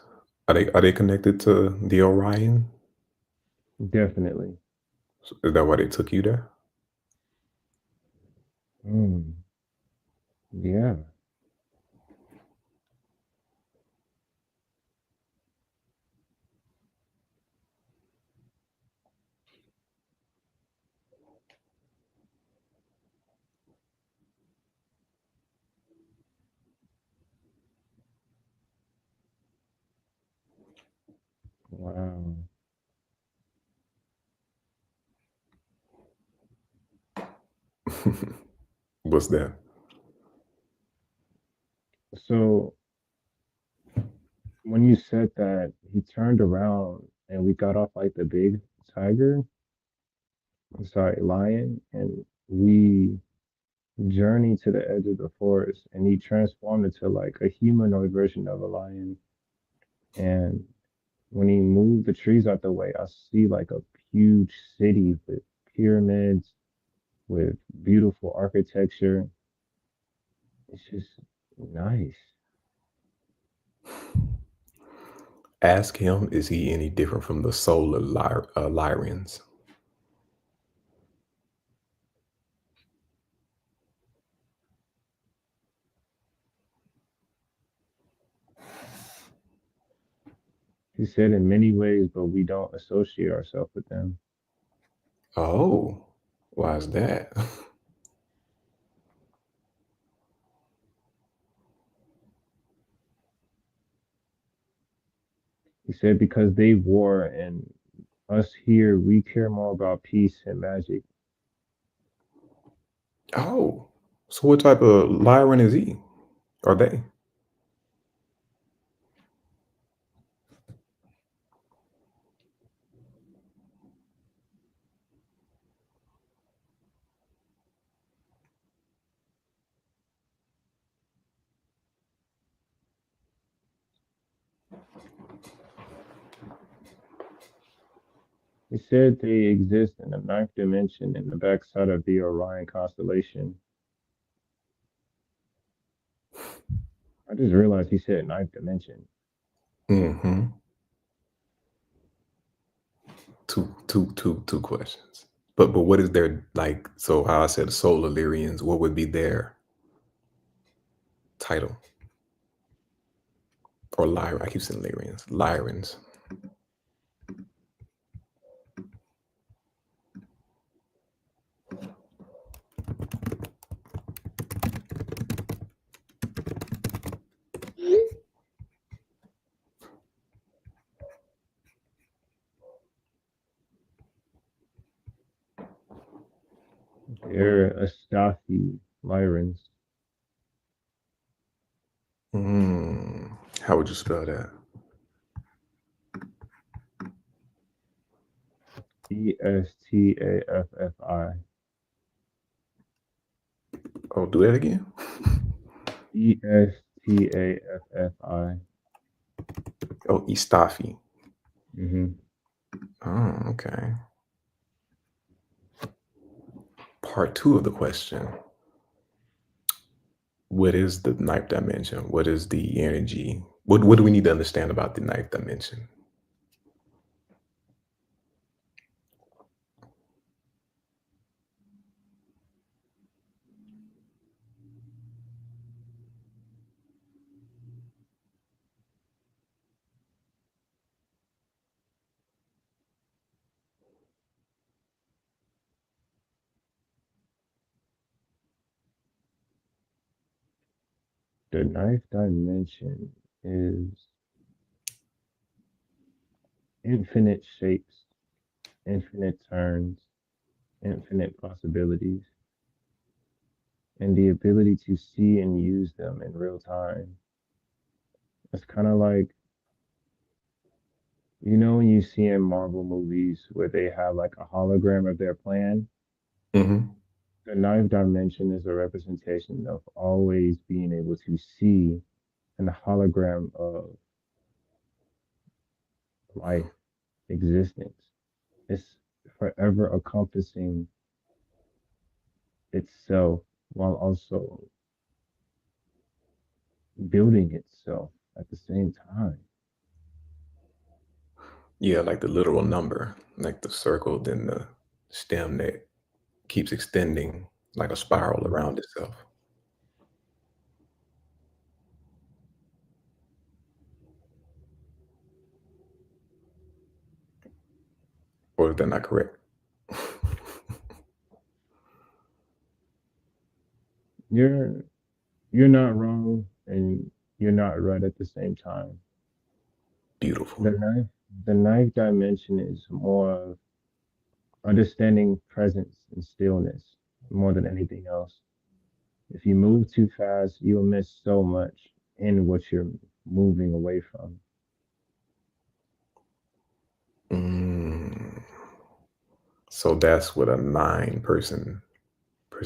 are they connected to the Orion? Definitely. So is that why they took you there? Mm, yeah. Wow. What's that? So when you said that he turned around and we got off like the big tiger, sorry, lion, and we journeyed to the edge of the forest and he transformed into like a humanoid version of a lion. And when he moved the trees out the way, I see like a huge city with pyramids, with beautiful architecture. It's just nice. Ask him, is he any different from the solar Lyrians? He said in many ways, but we don't associate ourselves with them. Oh, why is that? He said because they war and us here, we care more about peace and magic. Oh, so what type of Lyran is he? Are they? He said they exist in the ninth dimension in the backside of the Orion constellation. I just realized he said ninth dimension. Mm-hmm. Two questions. But what is their like? So how I said solar Lyrians, what would be their title or Lyra? I keep saying Lyrians. Lyrans. They're Astafi Lyrans. How would you spell that? Estaffi. Oh, do that again. Estaffi. Oh, Istafi. Mm-hmm. Oh, okay. Part two of the question. What is the ninth dimension? What is the energy? What do we need to understand about the ninth dimension? The ninth dimension is infinite shapes, infinite turns, infinite possibilities, and the ability to see and use them in real time. It's kind of like, when you see in Marvel movies where they have like a hologram of their plan, Hmm. the ninth dimension is a representation of always being able to see an hologram of life, existence. It's forever encompassing itself while also building itself at the same time. Yeah, like the literal number, like the circle, then the stem that keeps extending like a spiral Mhm. around itself. Or is that not correct? You're you're not wrong and you're not right at the same time. Beautiful. The ninth The ninth dimension is more of understanding presence and stillness more than anything else. If you move too fast, you'll miss so much in what you're moving away from. Mm. So that's what a person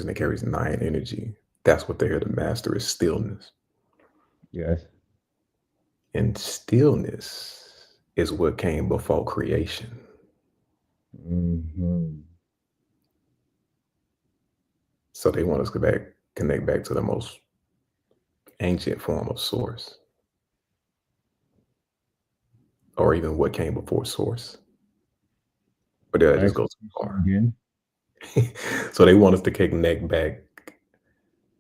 that carries nine energy. That's what they're here to master is stillness. Yes. And stillness is what came before creation. Hmm. So they want us to connect back to the most ancient form of source, or even what came before source. But did I just Ask go the too question far? again. So they want us to connect back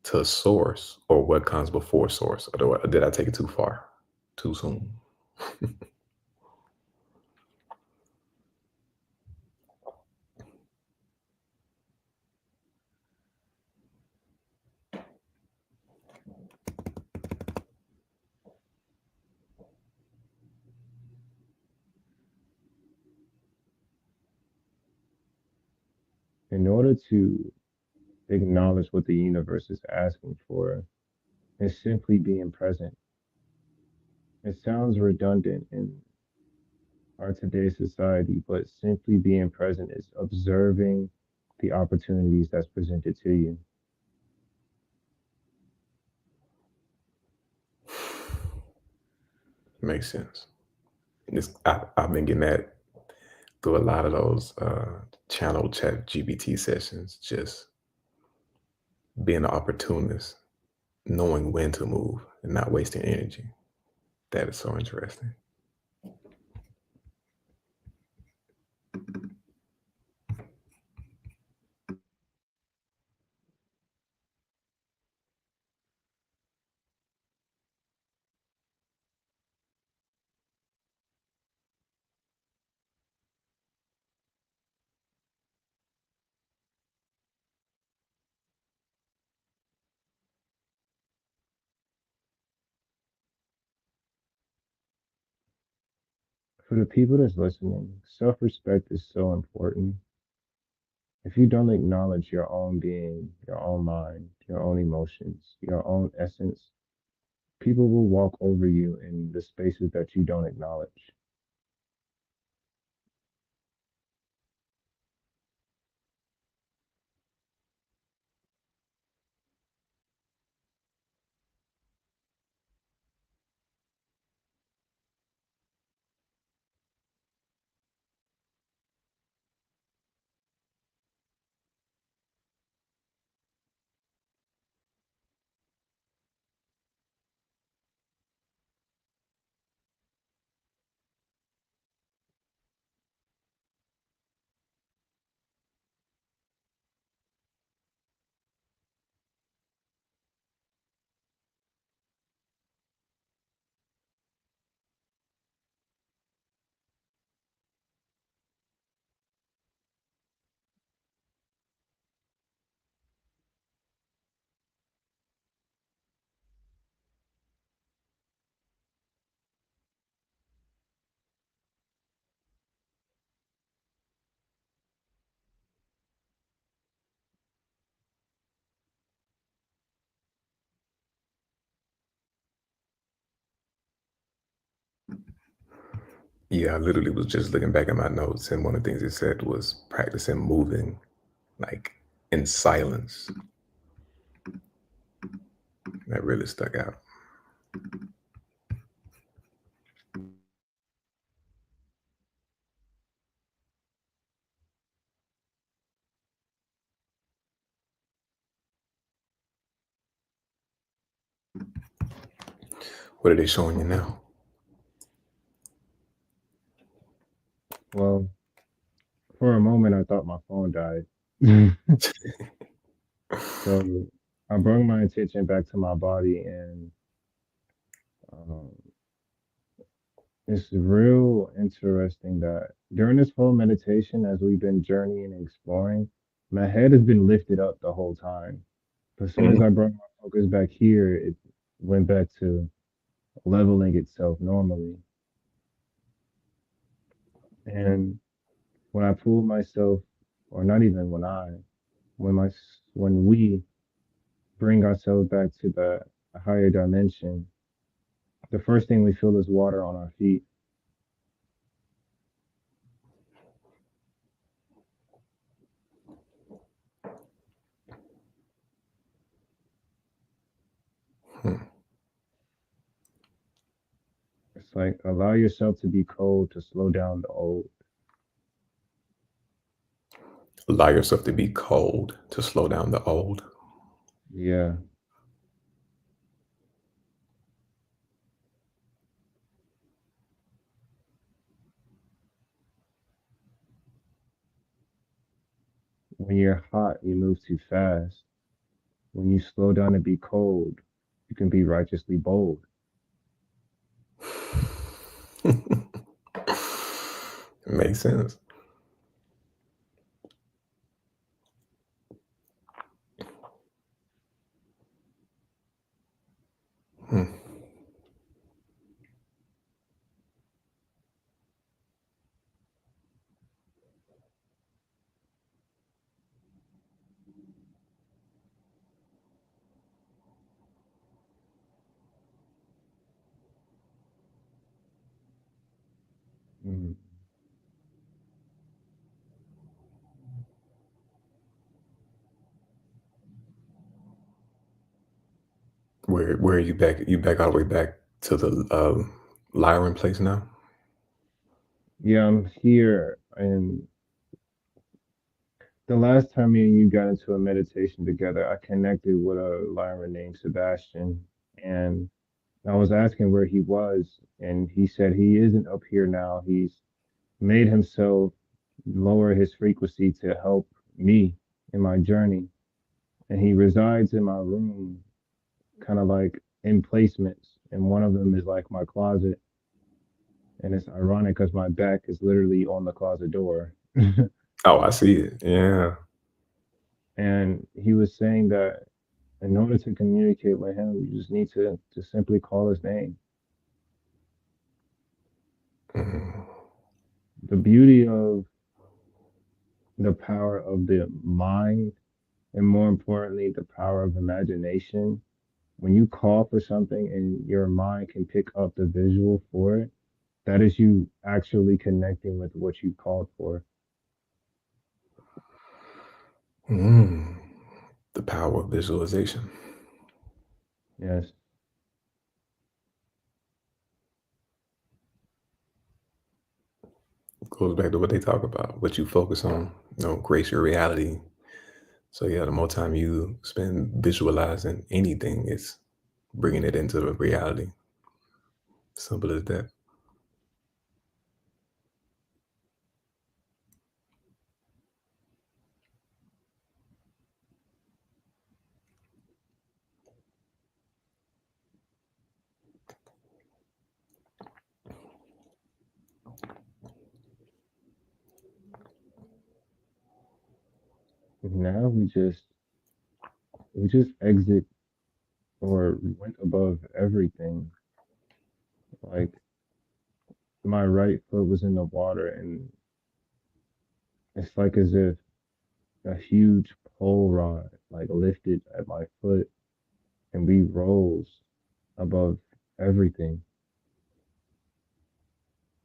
to source or what comes before source. Or did I take it too far? Too soon? In order to acknowledge what the universe is asking for, is simply being present. It sounds redundant in our today's society, but simply being present is observing the opportunities that's presented to you. Makes sense. And I've been getting that through a lot of those channel chat GBT sessions, just being an opportunist, knowing when to move and not wasting energy. That is so interesting. For the people that's listening, self respect is so important. If you don't acknowledge your own being, your own mind, your own emotions, your own essence, people will walk over you in the spaces that you don't acknowledge. Yeah, I literally was just looking back at my notes, and one of the things it said was practicing moving like in silence. That really stuck out. What are they showing you now? Well, for a moment, I thought my phone died. So I brought my attention back to my body, and um, it's real interesting that during this whole meditation, as we've been journeying and exploring, my head has been lifted up the whole time. But as soon as Mhm. I brought my focus back here, it went back to leveling itself normally. And when I pull myself, or not even when we bring ourselves back to the higher dimension, the first thing we feel is water on our feet. Hmm. It's like allow yourself to be cold to slow down the old. Allow yourself to be cold to slow down the old. Yeah. When you're hot, you move too fast. When you slow down to be cold, you can be righteously bold. Makes sense. Hmm. Mm. Where are you back? You back all the way back to the Lyran place now? Yeah, I'm here. And the last time me and you got into a meditation together, I connected with a liar named Sebastian. And I was asking where he was. And he said he isn't up here now. He's made himself lower his frequency to help me in my journey. And he resides in my room, kind of like in placements. And one of them is like my closet. And it's ironic because my back is literally on the closet door. Oh, I see it. Yeah. And he was saying that in order to communicate with him, you just need to simply call his name. Mhm. The beauty of the power of the mind, and more importantly, the power of imagination. When you call for something and your mind can pick up the visual for it, that is you actually connecting with what you called for. Mm. The power of visualization Yes. goes back to what they talk about. What you focus on, creates your reality. So yeah, the more time you spend visualizing anything, it's bringing it into the reality. Simple as that. Now we just exit or went above everything. Like my right foot was in the water and it's like as if a huge pole rod like lifted at my foot and we rose above everything,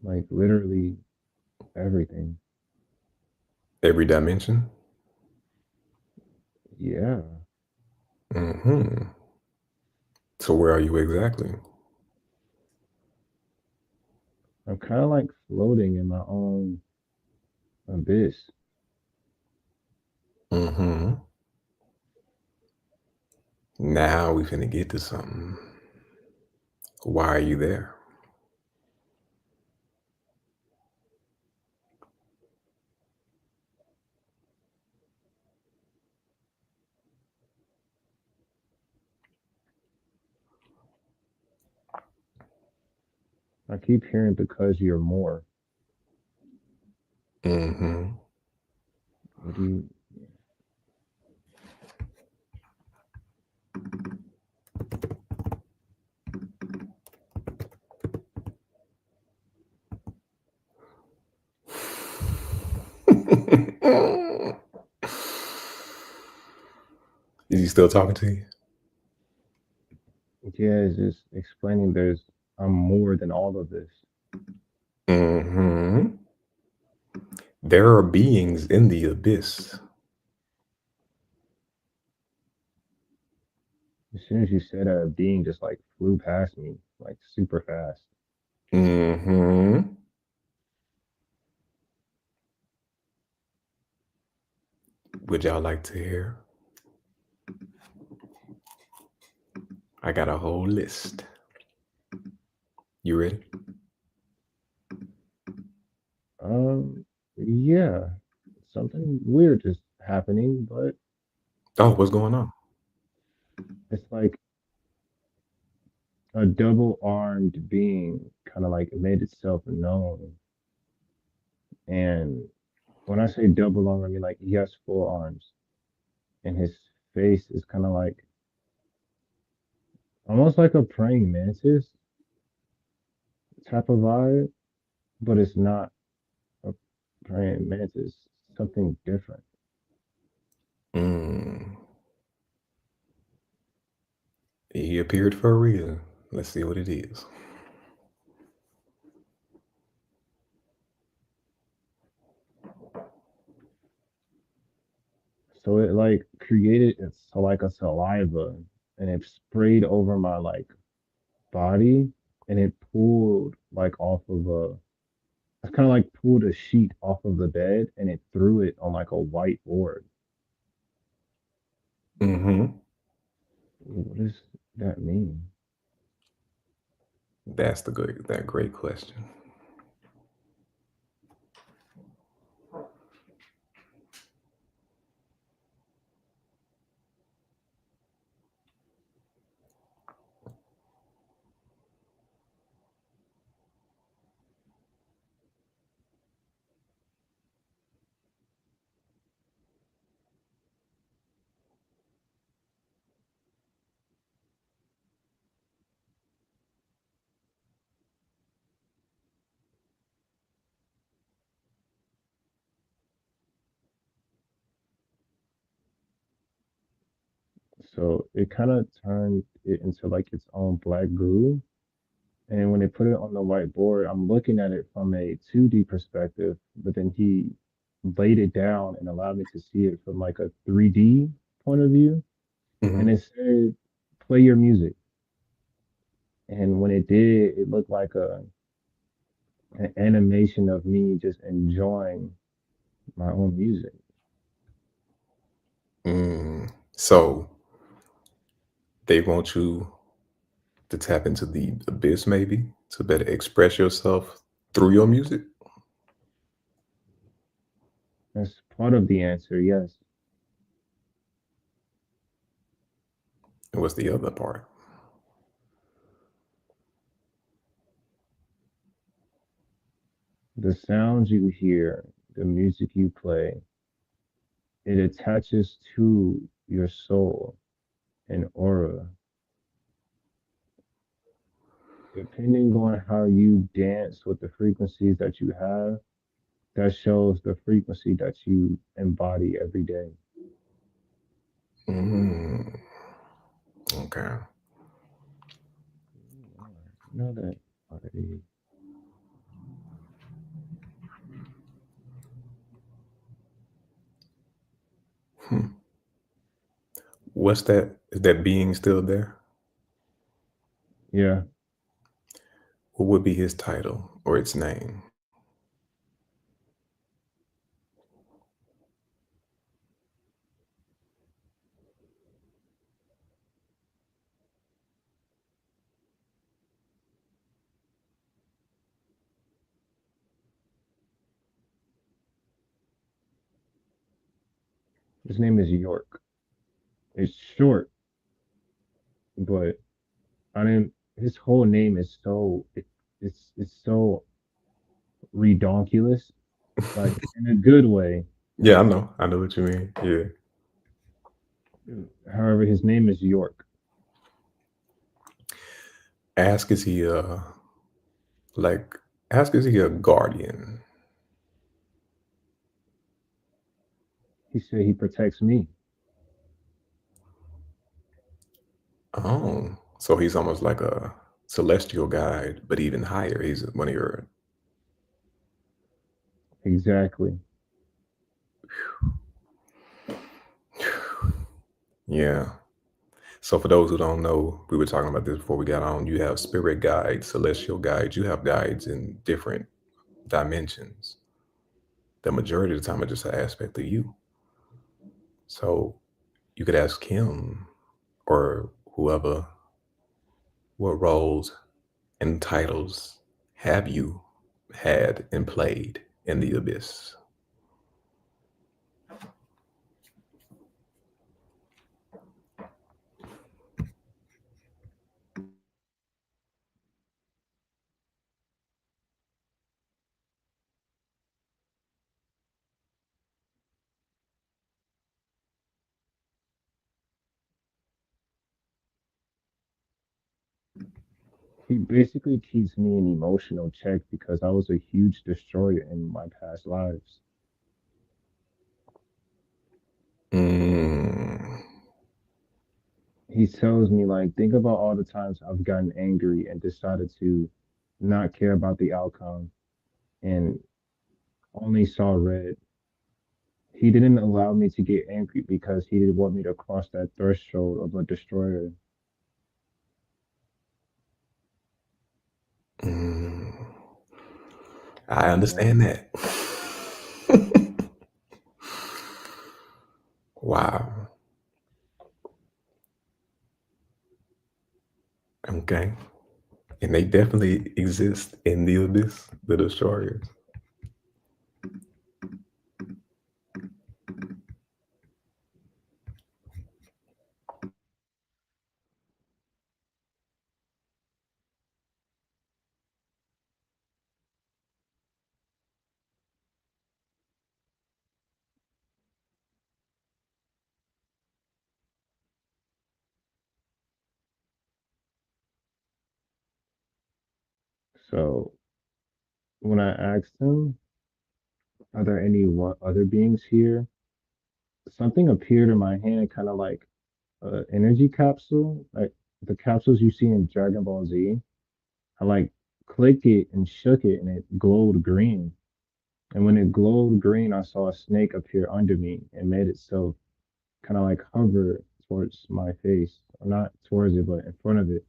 like literally everything. Every dimension. Yeah, Hmm. So where are you exactly? I'm kind of like floating in my own abyss. Hmm. Now we finna get to something. Why are you there? I keep hearing because you're more. Hmm. What do you? still talking to you? Yeah, it's just explaining I'm more than all of this. Hmm. There are beings in the abyss. As soon as you said a being just like flew past me, like super fast. Hmm. Would y'all like to hear? I got a whole list. You ready? Yeah, something weird is happening, but Oh, what's going on? it's like a double-armed being kind of like made itself known. And when I say double arm, I mean like he has four arms, and his face is kind of like almost like a praying mantis type of vibe, but it's not a praying mantis, something different. Mm. He appeared for a reason. Let's see what it is. So it like created it's like a saliva, and it sprayed over my like body, and it pulled like off of a it's kind of like pulled a sheet off of the bed, and it threw it on like a white board. Hmm. What does that mean? That's that great question. So it kind of turned it into like its own black goo. And when they put it on the whiteboard, I'm looking at it from a 2D perspective, but then he laid it down and allowed me to see it from like a 3D point of view. And Hmm. it said, play your music. And when it did, it looked like an animation of me just enjoying my own music. Mm. So they want you to tap into the abyss, maybe to better express yourself through your music. That's part of the answer, yes. And what's the other part? The sounds you hear, the music you play, it attaches to your soul and aura. Depending on how you dance with the frequencies that you have, that shows the frequency that you embody every day. Mm. Okay. I know that already. Hmm. What's that? Is that being still there? Yeah, What would be his title or its name? his name is York. It's short, but I didn't. His whole name is it's so redonkulous, like in a good way. Yeah, I know. I know what you mean. Yeah. However, his name is York. Ask is he like ask is he a guardian? He said he protects me. Oh, so he's almost like a celestial guide, but even higher. He's one of your. Exactly. Yeah. So for those who don't know, we were talking about this before we got on. You have spirit guides, celestial guides. You have guides in different dimensions. The majority of the time, it's just an aspect of you. So you could ask him or whoever, what roles and titles have you had and played in the abyss? He basically keeps me in emotional check because I was a huge destroyer in my past lives. Mm, He tells me, like, think about all the times I've gotten angry and decided to not care about the outcome and only saw red. He didn't allow me to get angry because he didn't want me to cross that threshold of a destroyer. mm, I Yeah. understand that. Wow. Okay. And they definitely exist in the abyss, the destroyers. So when I asked him, are there any other beings here? Something appeared in my hand, kind of like an energy capsule, like the capsules you see in Dragon Ball Z. I like clicked it and shook it, and it glowed green. And when it glowed green, I saw a snake appear under me and made itself kind of like hover towards my face, or not towards it, but in front of it.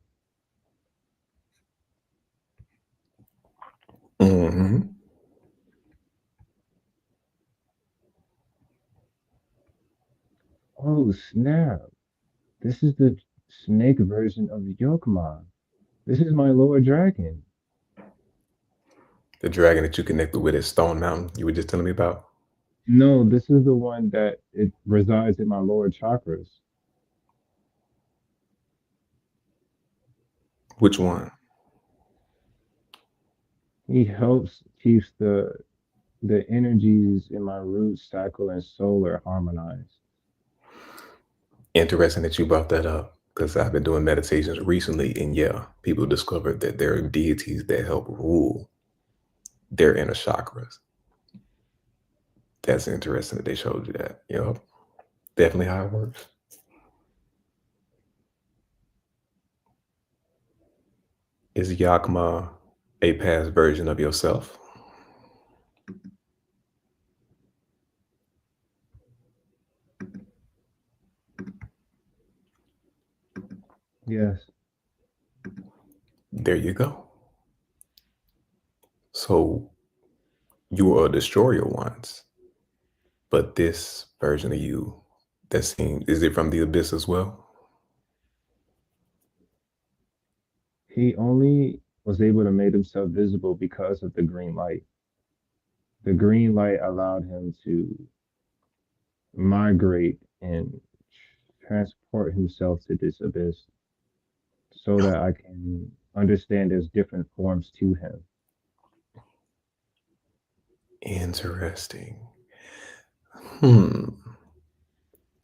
Hmm. Oh snap! This is the snake version of Yokma. This is my lower dragon. The dragon that you connected with at Stone Mountain, you were just telling me about. No, this is the one that it resides in my lower chakras. Which one? He helps keeps the energies in my root, sacral, and solar harmonized. Interesting that you brought that up because I've been doing meditations recently, and yeah, people discovered that there are deities that help rule their inner chakras. That's interesting that they showed you that. Yep, definitely how it works. Is Yakma a past version of yourself? Yes, There you go. So you were a destroyer once, but this version of you that seems is it from the abyss as well? he only was able to make himself visible because of the green light. The green light allowed him to migrate and transport himself to this abyss so that I can understand there's different forms to him. Interesting. Hmm.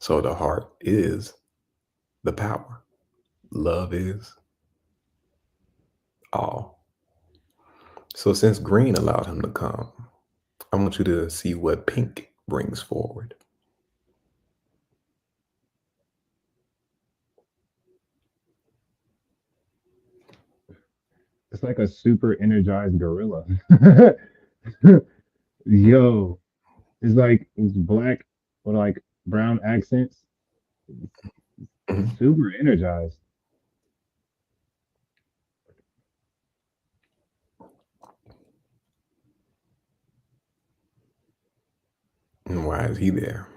So the heart is the power. Love is all. So since green allowed him to come, I want you to see what pink brings forward. It's like a super energized gorilla. Yo, it's like it's black with like brown accents. Mhm. Super energized. And why is he there?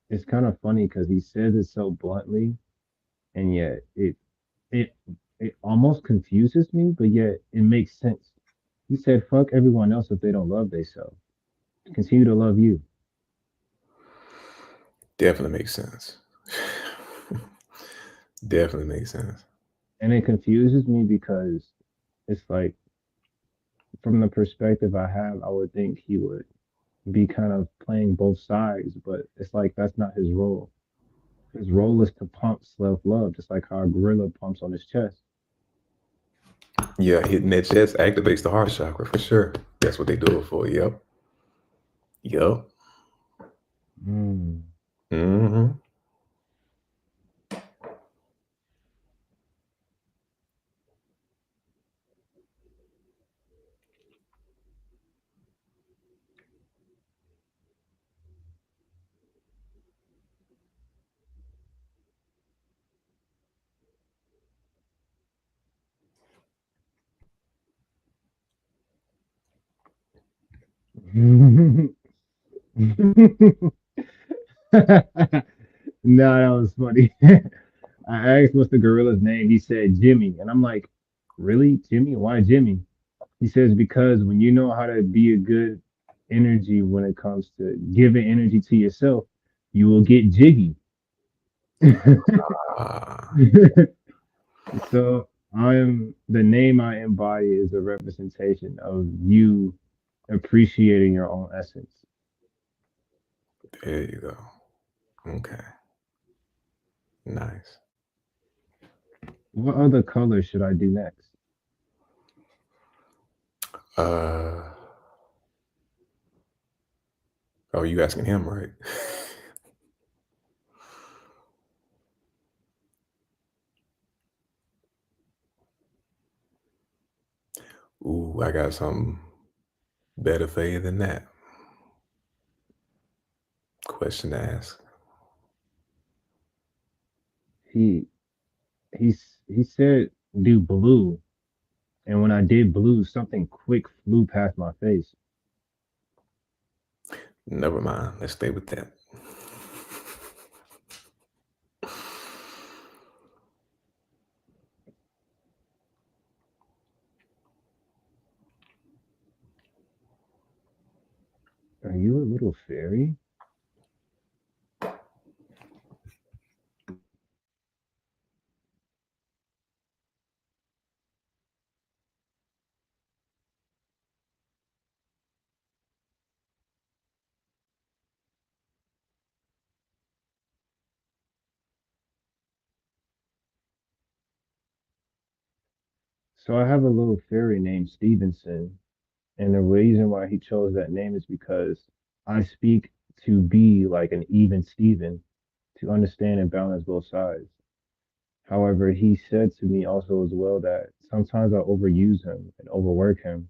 It's kind of funny because he says it so bluntly, and yet it it almost confuses me, but yet it makes sense. He said, "Fuck everyone else if they don't love themselves. Continue to love you." Definitely makes sense. Definitely makes sense. And it confuses me because it's like, from the perspective I have, I would think he would be kind of playing both sides, but it's like that's not his role. His role is to pump self love, just like how a gorilla pumps on his chest. Yeah, hitting that chest activates the heart chakra for sure. That's what they do it for. Yep. Yep. Mm. Hmm. No, that was funny. I asked what's the gorilla's name. He said Jimmy. And I'm like, really? Jimmy? Why Jimmy? He says, because when you know how to be a good energy when it comes to giving energy to yourself, you will get jiggy. Ah, So the name I embody is a representation of you appreciating your own essence. there you go. Okay. Nice. What other color should I do next? Uh, oh, you asking him, right? Ooh, I got something better for you than that. Question to ask. He he said do blue, and when I did blue, something quick flew past my face. Never mind. Let's stay with that. Are you a little fairy? So I have a little fairy named Stevenson, and the reason why he chose that name is because I speak to be like an even Steven, to understand and balance both sides. However, he said to me also as well that sometimes I overuse him and overwork him.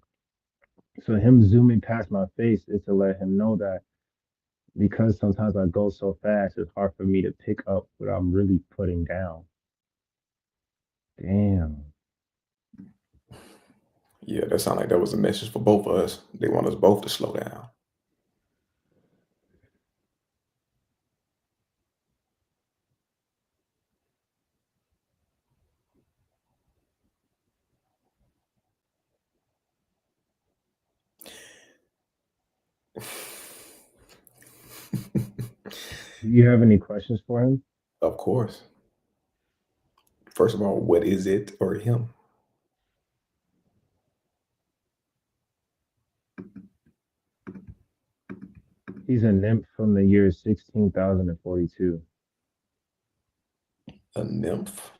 So him zooming past my face is to let him know that because sometimes I go so fast, it's hard for me to pick up what I'm really putting down. Damn. Yeah, that sounded like that was a message for both of us. They want us both to slow down. Do you have any questions for him? Of course. First of all, what is it or him? He's a nymph from the year 16,042. A nymph?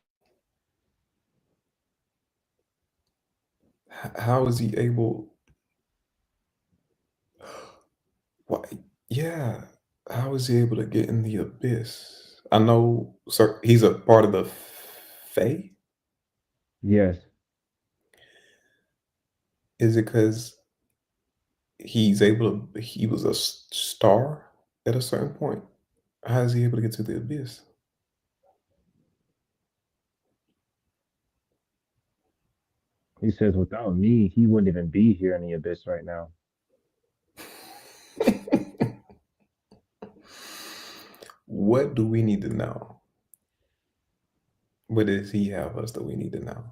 How is he able? Why? Yeah. How is he able to get in the abyss? I know, sir. He's a part of the Fae. Yes, Is it because he's able to? He was a star at a certain point. How is he able to get to the abyss? he says without me, he wouldn't even be here in the abyss right now. What do we need to know? What does he have us that we need to know?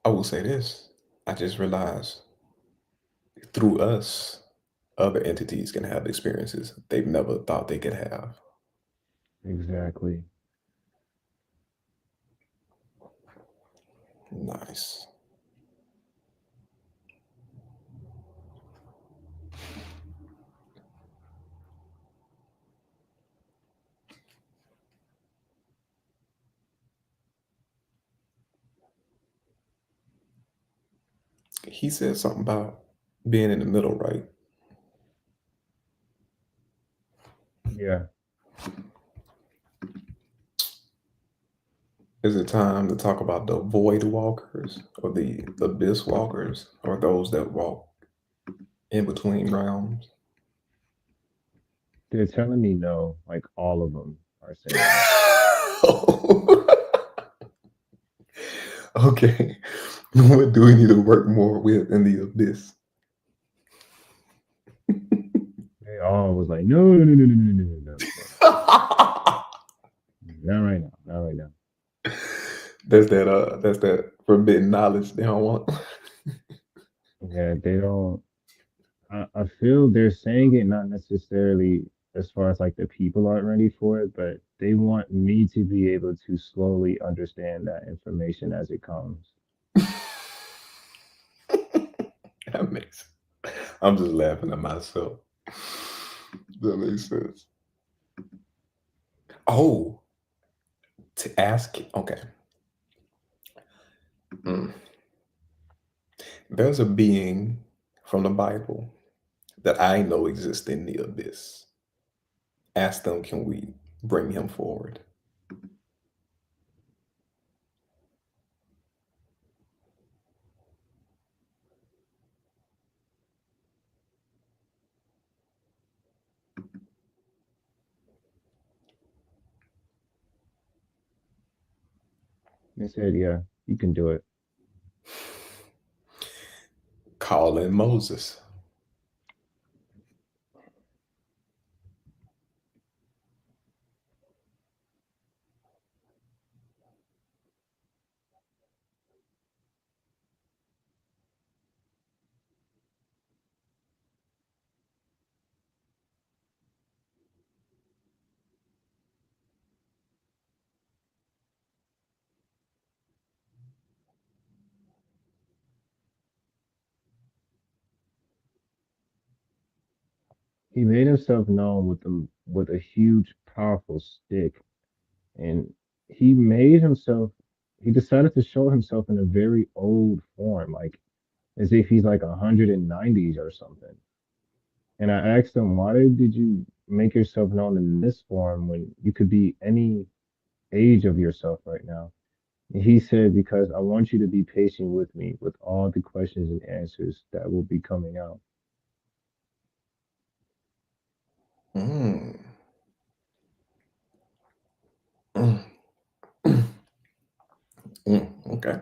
I will say this. I just realized through us, other entities can have experiences they've never thought they could have. Exactly. Nice. He said something about being in the middle, right? Yeah. Is it time to talk about the void walkers or the abyss walkers or those that walk in between realms? They're telling me no, like all of them are saying no. Okay. What do we need to work more with in the abyss? They all was like, no, no, no, no, no, no, no, no, no, no. Not right now. Not right now. That's that forbidden knowledge they don't want. Yeah, they don't. I feel they're saying it not necessarily as far as like the people aren't ready for it, but they want me to be able to slowly understand that information as it comes. That makes I'm just laughing at myself. That makes sense. Oh, to ask, okay. Mm. There's a being from the Bible that I know exists in the abyss. Ask them, can we bring him forward? They said, yeah, you can do it. Call in Moses. He made himself known with a huge, powerful stick, and he made himself. He decided to show himself in a very old form, like as if he's like 190s or something. And I asked him, why did you make yourself known in this form when you could be any age of yourself right now? And he said, because I want you to be patient with me with all the questions and answers that will be coming out. Mm, mm, mm, okay.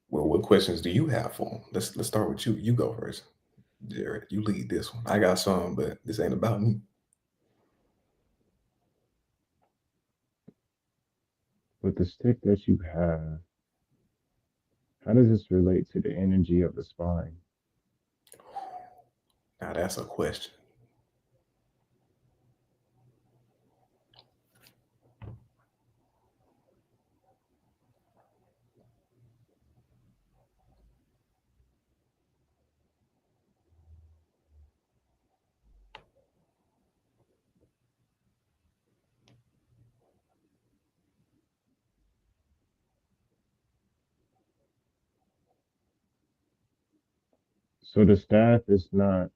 Well, what questions do you have for him? Let's start with you. You go first, Jared. You lead this one. I got some, but this ain't about me. With the stick that you have, how does this relate to the energy of the spine? Now that's a question. So the staff is not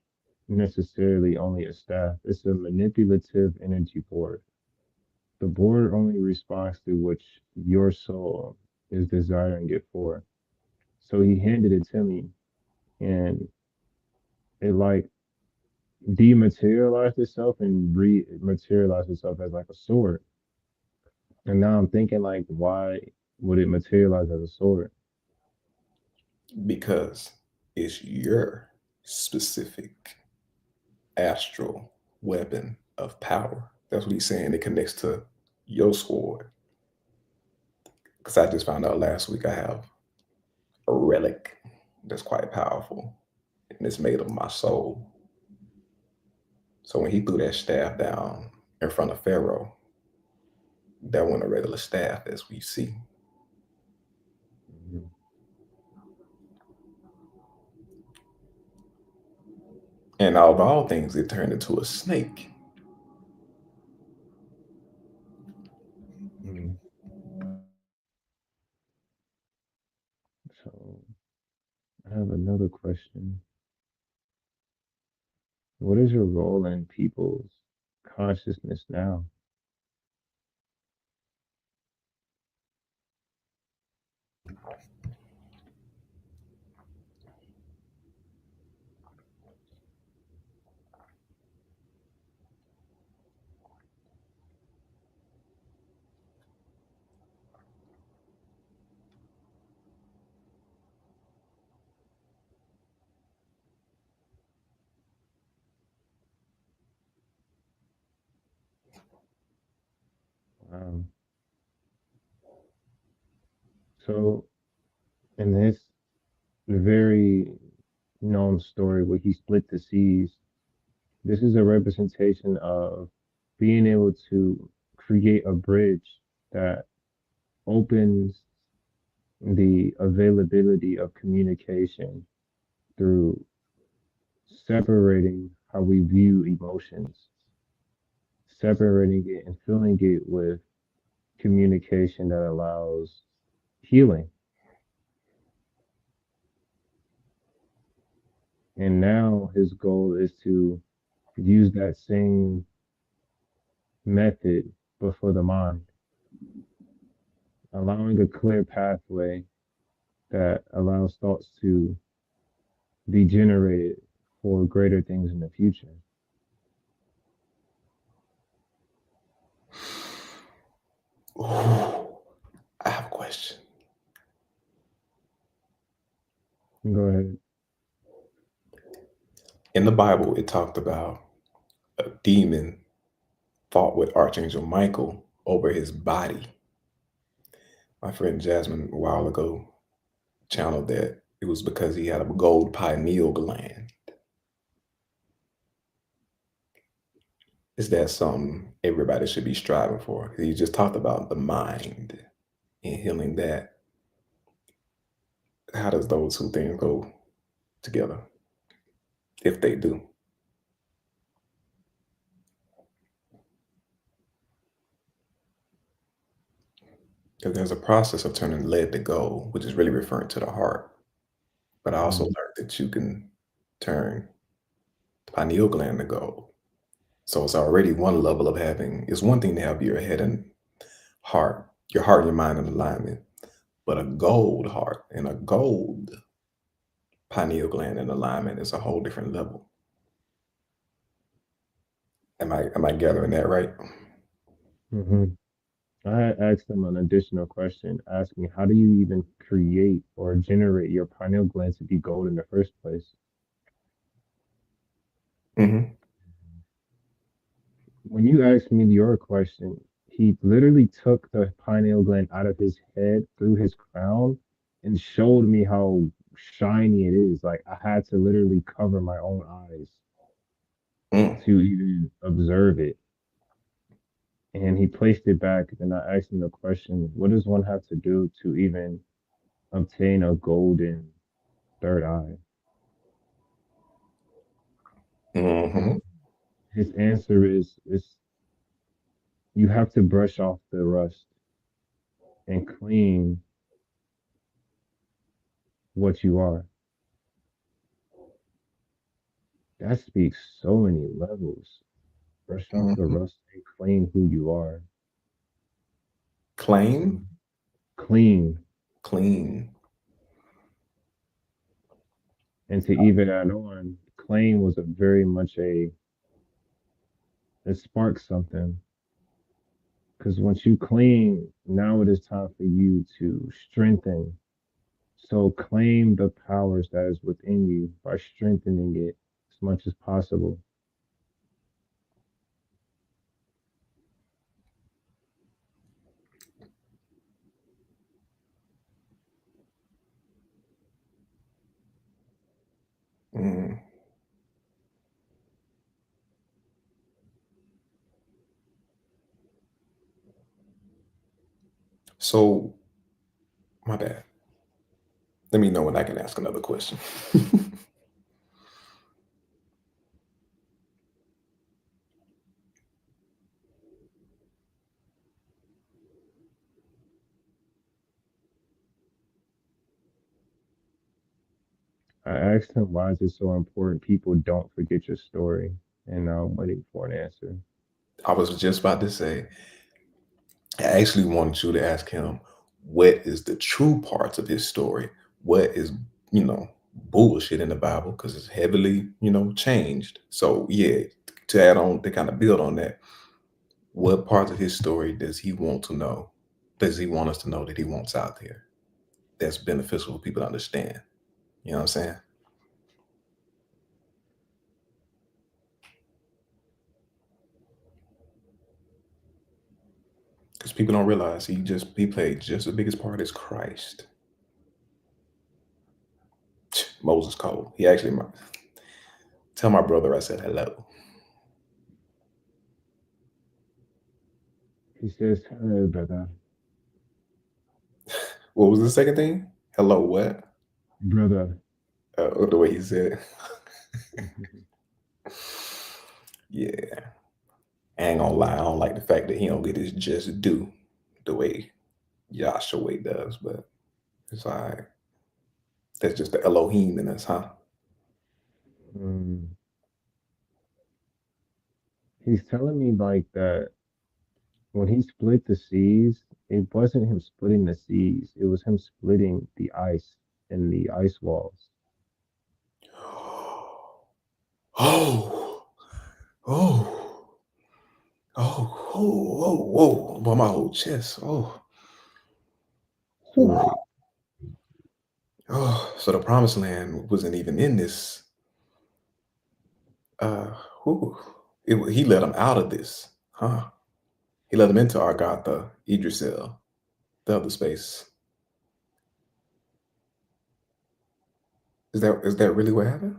necessarily only a staff, it's a manipulative energy board. The board only responds to which your soul is desiring it for. So he handed it to me and it like dematerialized itself and rematerialized itself as like a sword. And now I'm thinking like, why would it materialize as a sword? Because it's your specific astral weapon of power. That's what he's saying. It connects to your sword. Because I just found out last week I have a relic that's quite powerful, and it's made of my soul. So when he threw that staff down in front of Pharaoh, that wasn't a regular staff as we see. Mhm. And out of all things, it turned into a snake. Mhm. So I have another question. What is your role in people's consciousness now? Um, so in this very known story where he split the seas, this is a representation of being able to create a bridge that opens the availability of communication through separating how we view emotions, separating it and filling it with communication that allows healing. And now his goal is to use that same method, but for the mind, allowing a clear pathway that allows thoughts to be generated for greater things in the future. Ooh, I have a question. Go ahead. In the Bible, it talked about a demon fought with Archangel Michael over his body. My friend Jasmine a while ago channeled that it was because he had a gold pineal gland. Is that something everybody should be striving for? You just talked about the mind and healing that. How does those two things go together, if they do? Because there's a process of turning lead to gold, which is really referring to the heart. But I also Mhm. learned that you can turn the pineal gland to gold. So it's already one level of having, it's one thing to have your head and your heart and your mind in alignment, but a gold heart and a gold pineal gland in alignment is a whole different level. Am I gathering that right? Mhm. I asked them an additional question, asking how do you even create or generate your pineal gland to be gold in the first place? Hmm. When you asked me your question, he literally took the pineal gland out of his head through his crown and showed me how shiny it is. Like I had to literally cover my own eyes Mm. to even observe it. And he placed it back. And I asked him the question, what does one have to do to even obtain a golden third eye? Hmm. And his answer is you have to brush off the rust and clean what you are. That speaks so many levels. Brush off the Mhm. rust and claim who you are. So Claim, clean. clean. And to even add on, claim was a very much a it sparks something. Because once you clean, now it is time for you to strengthen. So claim the powers that is within you by strengthening it as much as possible. Mm. So, my bad. Let me know when I can ask another question. I asked him why is it so important people don't forget your story, and now I'm waiting for an answer. I was just about to say, I actually wanted you to ask him what is the true parts of his story. What is, you know, bullshit in the Bible because it's heavily, changed. So, yeah, to add on, to kind of build on that, what parts of his story does he want to know? Does he want us to know that he wants out there that's beneficial for people to understand? You know what I'm saying? Because people don't realize he played just the biggest part as Christ. Moses Cole. He actually tell my brother I said hello. He says, "Hello, brother, What was the second thing? Hello, what? brother." The way he said. Yeah, I ain't gonna lie. I don't like the fact that he don't get his just due the way Joshua does, but it's all right. That's just the Elohim in us, huh? Mm, he's telling me like that when he split the seas, it wasn't him splitting the seas, it was him splitting the ice and the ice walls. Oh, oh, oh, oh, oh, Boy, my whole chest. Oh, So whew. Oh. So the promised land wasn't even in this. Uh, whew. He let him out of this, huh? He let him into Argatha, Idrisil, the other space. Is that really what happened?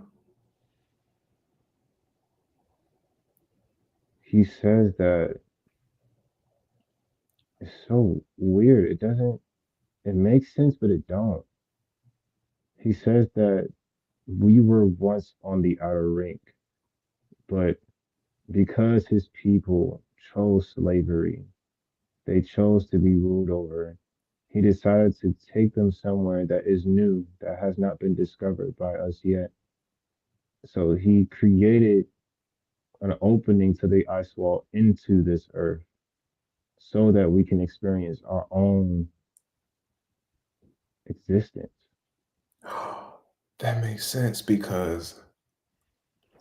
he says that it's so weird. It makes sense, but it don't. He says that we were once on the outer ring, but because his people chose slavery, they chose to be ruled over. He decided to take them somewhere that is new, that has not been discovered by us yet. So he created an opening to the ice wall into this earth so that we can experience our own existence. That makes sense because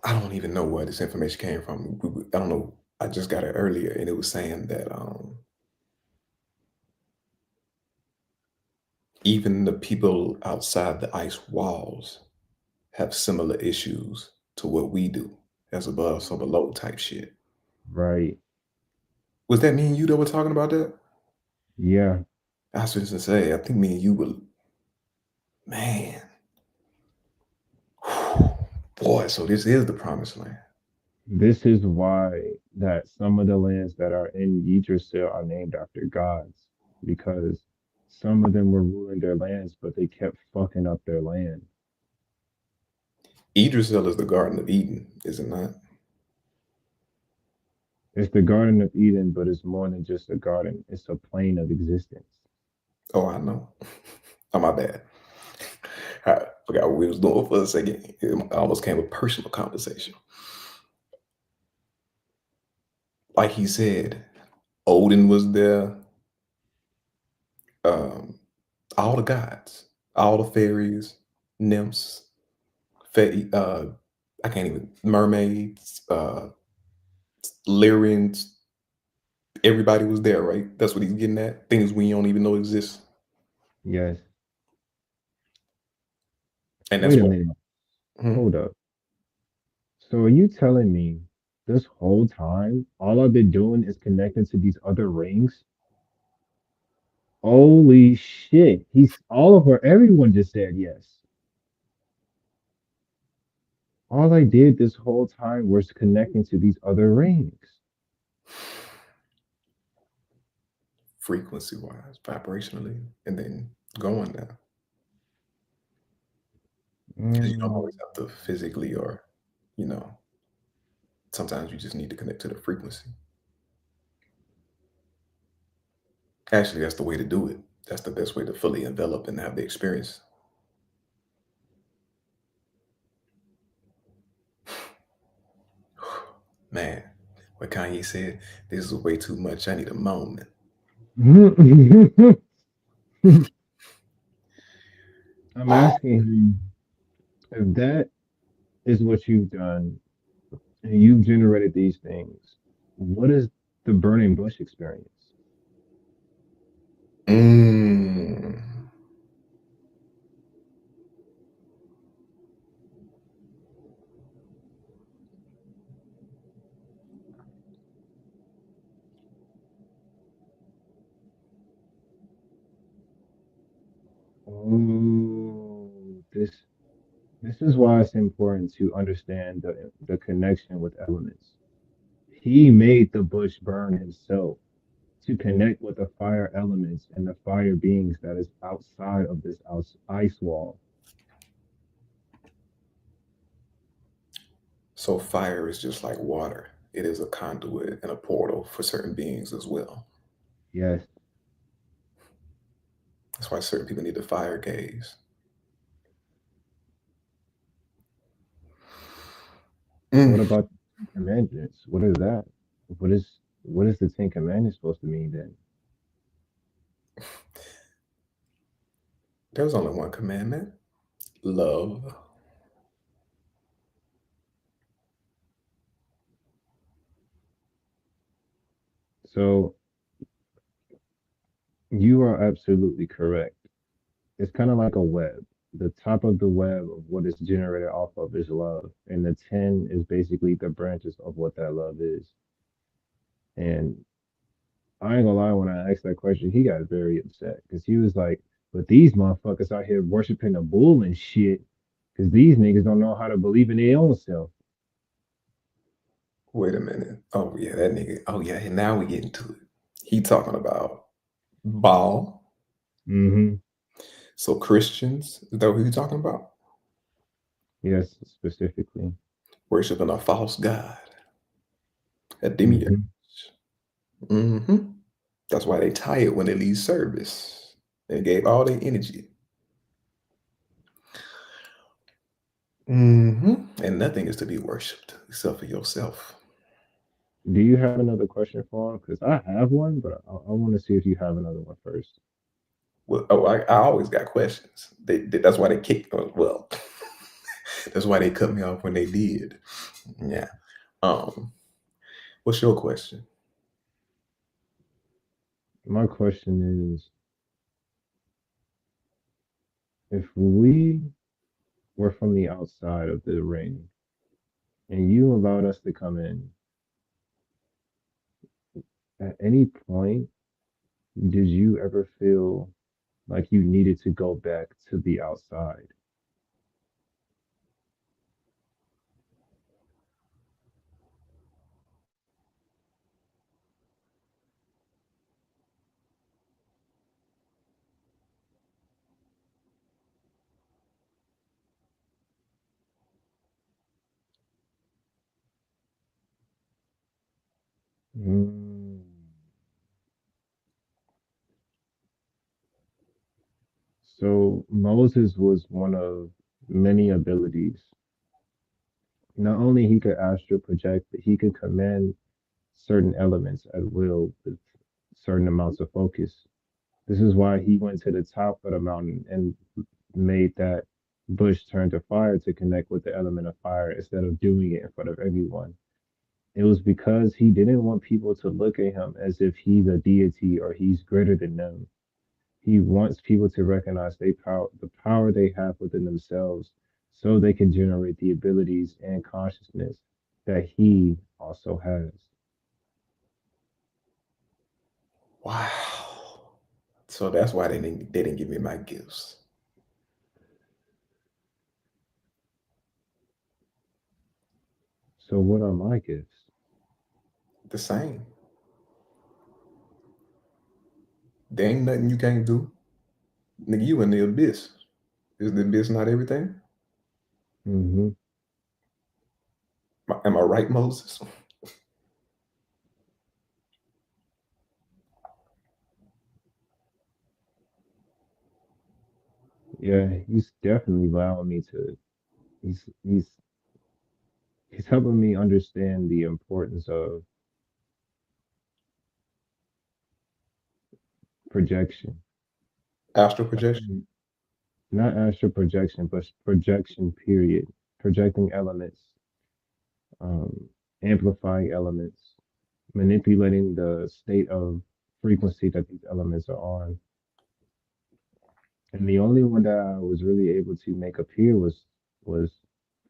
I don't even know where this information came from. I don't know. I just got it earlier, and it was saying that even the people outside the ice walls have similar issues to what we do, as above, so below type shit. Right. Was that me and you that were talking about that? Yeah. I was just to say, I think me and you were, man, boy. So this is the promised land. This is why that some of the lands that are in Yggdrasil are named after gods, because some of them were ruling their lands, but they kept fucking up their land. Idrisil is the Garden of Eden, is it not? It's the Garden of Eden, but it's more than just a garden. It's a plane of existence. Oh, I know. Oh, my bad. All right. Forgot what we was doing for a second. It almost came a personal conversation. Like he said, Odin was there, um, all the gods, all the fairies, nymphs, I can't even mermaids, Lyrians, everybody was there, right? That's what he's getting at. Things we don't even know exist. Yes. And that's Wait a what minute. Mhm. Hold up. So are you telling me this whole time all I've been doing is connecting to these other rings? Holy shit. He's all of her everyone just said yes. All I did this whole time was connecting to these other rings. Frequency wise, vibrationally, and then going there. Because you don't Mm, always have to physically or, you know, sometimes you just need to connect to the frequency. Actually, that's the way to do it. That's the best way to fully envelop and have the experience. Man, what Kanye said, this is way too much. I need a moment. I'm asking him if that is what you've done and you've generated these things, what is the burning bush experience? Mm. Oh, this is why it's important to understand the connection with elements. He made the bush burn himself to connect with the fire elements and the fire beings that is outside of this ice wall. So fire is just like water. It is a conduit and a portal for certain beings as well. Yes. That's why certain people need the fire gaze. What Mm. about the Ten Commandments? What is that? What is the Ten Commandments supposed to mean then? There's only one commandment: love. So you are absolutely correct. It's kind of like a web. The top of the web of what is generated off of is love, and the 10 is basically the branches of what that love is. And I ain't gonna lie, when I asked that question, he got very upset because he was like, "But these motherfuckers out here worshiping a bull and shit, because these niggas don't know how to believe in their own self." Wait a minute. Oh yeah, that nigga. Oh yeah, and now we get into it. He talking about Baal. Hmm. So Christians, is that who you talking about? Yes, specifically. Worshiping a false god, a demiurge. Hmm. Hmm. That's why they tired when they leave service. They gave all their energy. And nothing is to be worshipped except for yourself. Do you have another question for him? Because I have one, but I want to see if you have another one first. Well, oh, I always got questions. That's why they kicked. Well, that's why they cut me off when they did. Yeah. Um. What's your question? My question is, if we were from the outside of the ring and you allowed us to come in, at any point, did you ever feel like you needed to go back to the outside? Mm. So Moses was one of many abilities. Not only he could astral project, but he could command certain elements at will with certain amounts of focus. This is why he went to the top of the mountain and made that bush turn to fire to connect with the element of fire instead of doing it in front of everyone. It was because he didn't want people to look at him as if he's a deity or he's greater than them. He wants people to recognize the power they have within themselves so they can generate the abilities and consciousness that he also has. Wow. So that's why they didn't give me my gifts. So, what are my gifts? The same. There ain't nothing you can't do. Nigga, you in the abyss. Is the abyss not everything? Hmm. Am I right, Moses? Yeah, he's definitely allowing me to. He's he's helping me understand the importance of projection. Astral projection? Not astral projection, but projection, period. Projecting elements, um, amplifying elements, manipulating the state of frequency that these elements are on. And the only one that I was really able to make appear was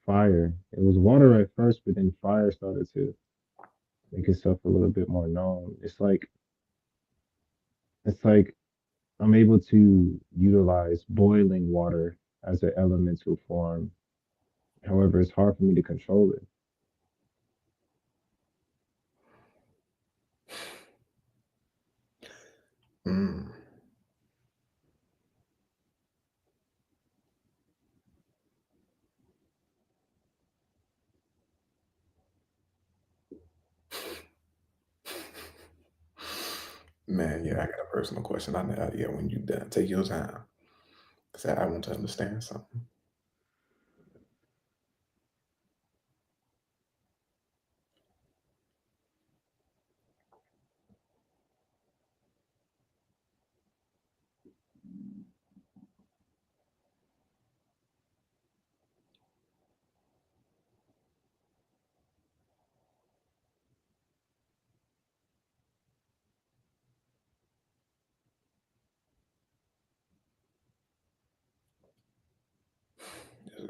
fire. It was water at first, but then fire started to make itself a little bit more known. It's like I'm able to utilize boiling water as an elemental form. However, it's hard for me to control it. Mm. Man, yeah, I got a personal question. I know, yeah, when you done, take your time. Because I want to understand something.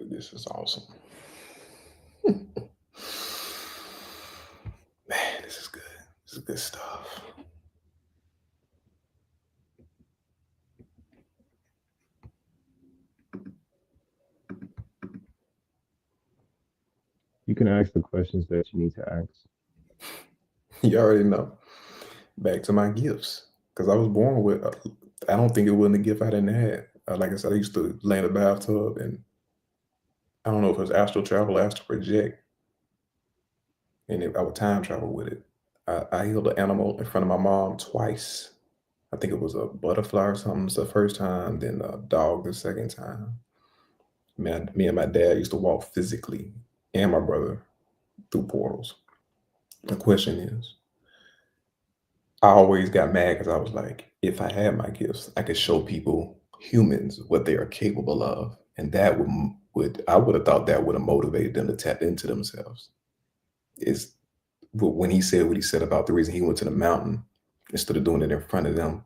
This is awesome. Man, this is good. This is good stuff. You can ask the questions that you need to ask. You already know. Back to my gifts. Because I was born with, I don't think it wasn't a gift I didn't have. Like I said, I used to lay in the bathtub and I don't know if it was astral travel, astral project, and I would time travel with it. I healed an animal in front of my mom twice. I think it was a butterfly or something the first time, then a dog the second time. Man, me and my dad used to walk physically, and my brother through portals. The question is, I always got mad because I was like, if I had my gifts, I could show people, humans, what they are capable of, and that would I would have thought that would have motivated them to tap into themselves. Is when he said what he said about the reason he went to the mountain instead of doing it in front of them.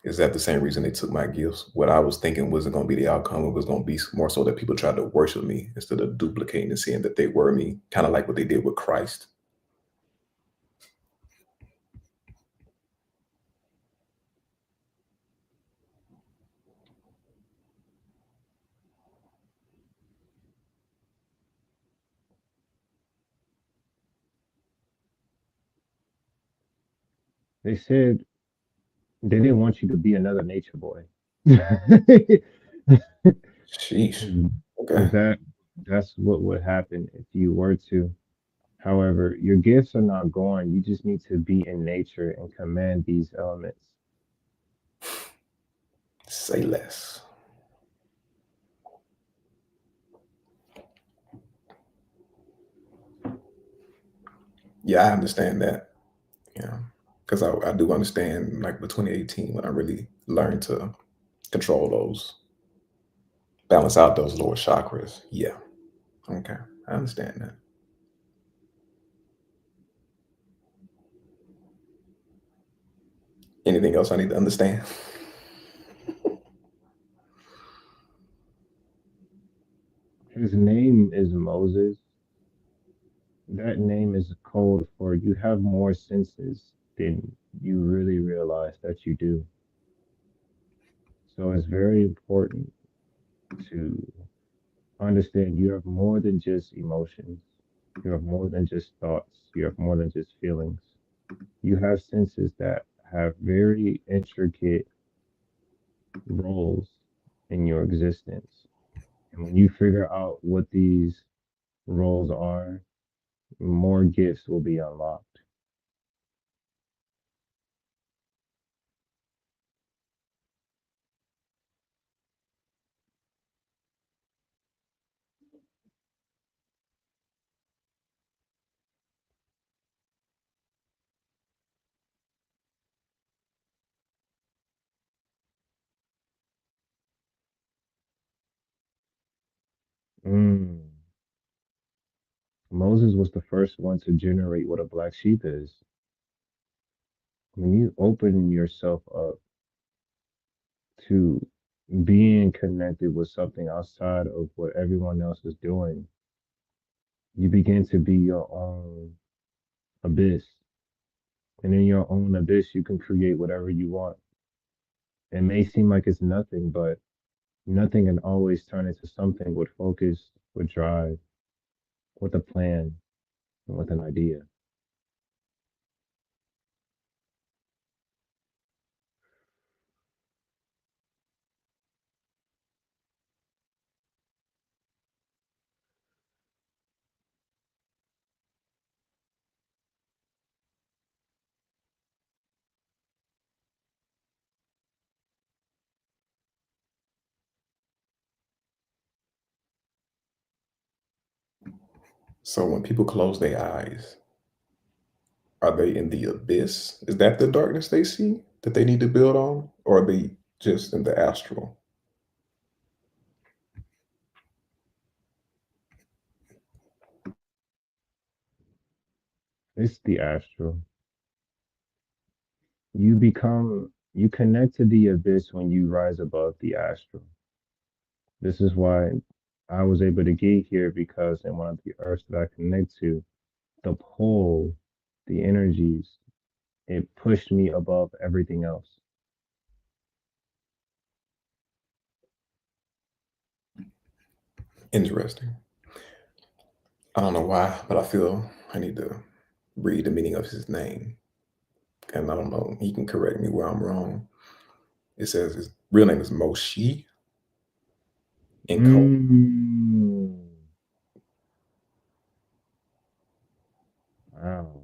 Is that the same reason they took my gifts? What I was thinking wasn't going to be the outcome. It was going to be more so that people tried to worship me instead of duplicating and seeing that they were me, kind of like what they did with Christ. They said they didn't want you to be another nature boy. Because Sheesh. Okay. that's what would happen if you were to. However, your gifts are not gone. You just need to be in nature and command these elements. Say less. Yeah, I understand that. Yeah, because I do understand like with 2018 when I really learned to control those, balance out those lower chakras. Yeah, okay, I understand that. Anything else I need to understand? His name is Moses. That name is code for you have more senses than you really realize that you do. So it's very important to understand you have more than just emotions. You have more than just thoughts. You have more than just feelings. You have senses that have very intricate roles in your existence. And when you figure out what these roles are, more gifts will be unlocked. Mm. Moses was the first one to generate what a black sheep is. When you open yourself up to being connected with something outside of what everyone else is doing, you begin to be your own abyss. And in your own abyss, you can create whatever you want. It may seem like it's nothing, but nothing can always turn into something with focus, with drive, with a plan, and with an idea. So when people close their eyes, are they in the abyss? Is that the darkness they see that they need to build on, or are they just in the astral? It's the astral. You connect to the abyss when you rise above the astral. This is why I was able to get here because in one of the earths that I connect to, the pole, the energies, it pushed me above everything else. Interesting. I don't know why, but I feel I need to read the meaning of his name. And I don't know, he can correct me where I'm wrong. It says his real name is Moshe in code. Mm. Wow.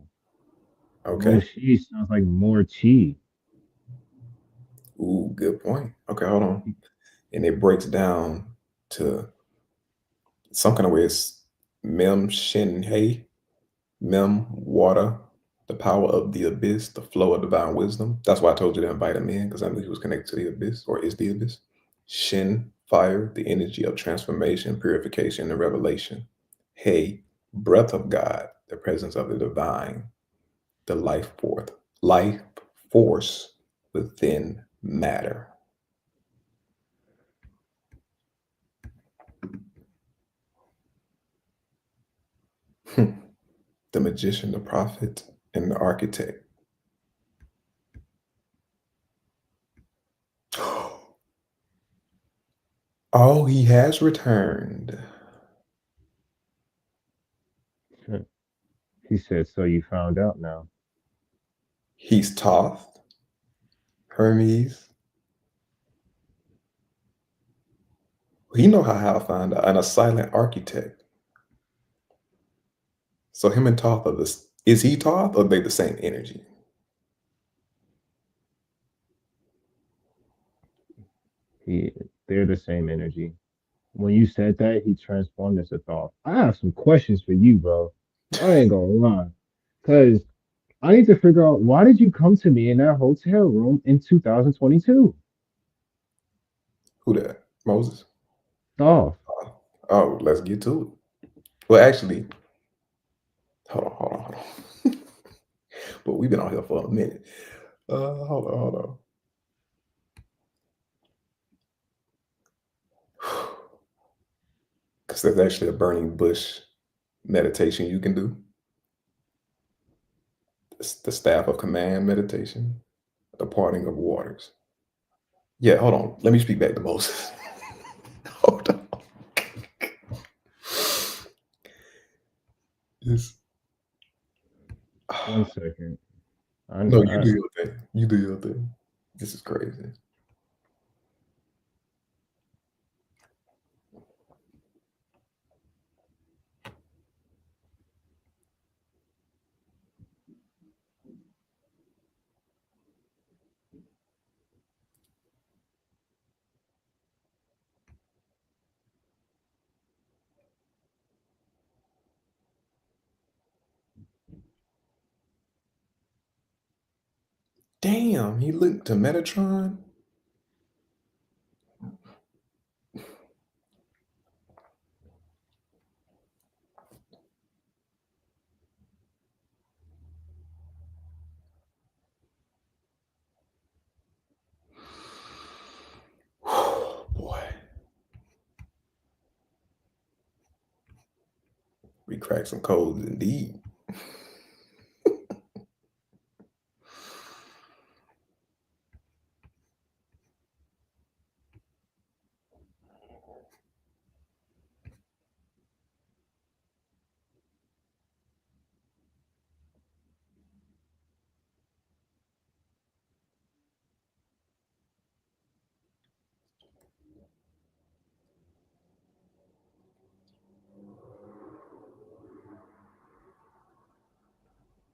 Okay. Moshi sounds like more chi. Ooh, good point. Okay, hold on. And it breaks down to some kind of way. It's Mem Shin Hey, Mem water, the power of the abyss, the flow of divine wisdom. That's why I told you to invite him in because I knew he was connected to the abyss or is the abyss. Shin, fire, the energy of transformation, purification, and revelation. Hey, breath of God, the presence of the divine, the life force within matter. The magician, the prophet, and the architect. Oh, he has returned. He said, so you found out now. He's Thoth, Hermes. He know how I find out, and a silent architect. So him and Thoth are this. Is he Thoth or they the same energy? He, they're the same energy. When you said that, he transformed into thought. I have some questions for you, bro. I ain't gonna lie. Because I need to figure out why did you come to me in that hotel room in 2022? Who that? Moses? Off. Oh, let's get to it. Well, actually, hold on. But we've been on here for a minute. Hold on. Because there's actually a burning bush meditation you can do. It's the staff of command meditation, the parting of waters. Yeah, hold on. Let me speak back to Moses. Hold on. It's, One second. no, you I, do your thing. You do your thing. This is crazy. Damn, he linked to Metatron. Boy, we cracked some codes indeed.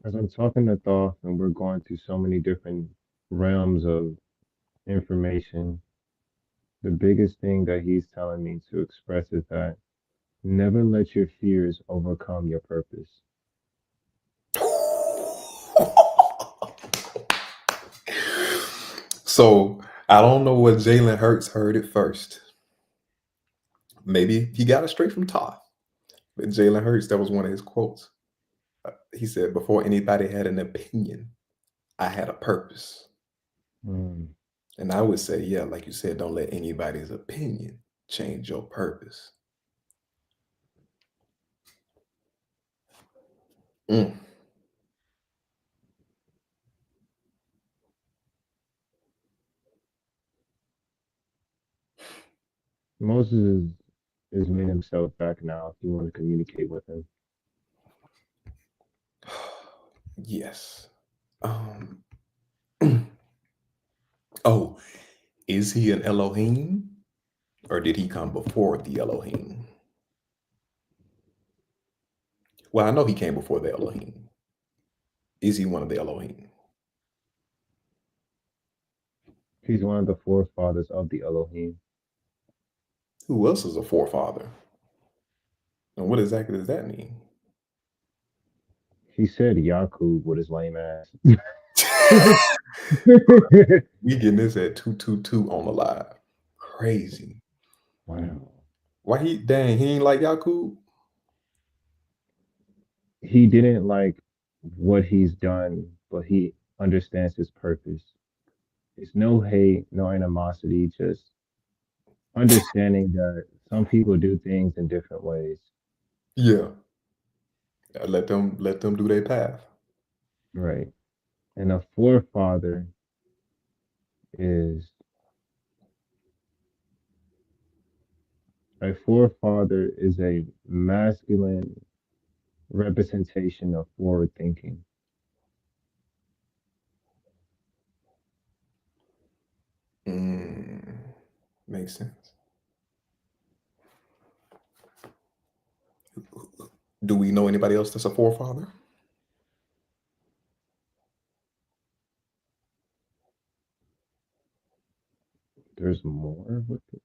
as I'm talking to Thoth and we're going through so many different realms of information, the biggest thing that he's telling me to express is that never let your fears overcome your purpose. So I don't know what Jalen Hurts heard it first. Maybe he got it straight from Todd. But Jalen Hurts, that was one of his quotes. He said, "Before anybody had an opinion, I had a purpose." Mm. And I would say, yeah, like you said, don't let anybody's opinion change your purpose. Mm. Moses is made himself back now if you want to communicate with him. Yes. Um, oh, is he an Elohim or did he come before the Elohim? Well, I know he came before the Elohim. Is he one of the Elohim? He's one of the forefathers of the Elohim. Who else is a forefather? And what exactly does that mean? He said Yakub with his lame ass. We getting this at 222 on the live. Crazy. Wow. Why he ain't like Yakub? He didn't like what he's done, but he understands his purpose. It's no hate, no animosity, just understanding that some people do things in different ways. Yeah. Let them do their path. Right. And a forefather is a masculine representation of forward thinking. Mm, makes sense. Do we know anybody else that's a forefather? There's more with it.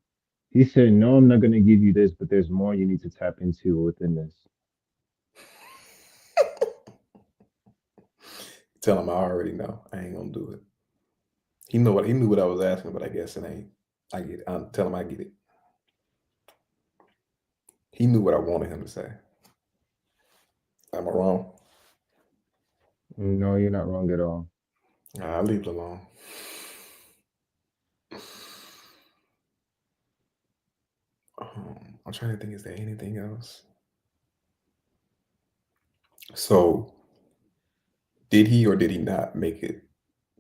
He said, "No, I'm not going to give you this, but there's more you need to tap into within this." Tell him I already know. I ain't gonna do it. He knew what I was asking, but I guess it ain't. I get it. Tell him I get it. He knew what I wanted him to say. Am I wrong? No, you're not wrong at all. I'll leave it alone. I'm trying to think, is there anything else? So, did he or did he not make it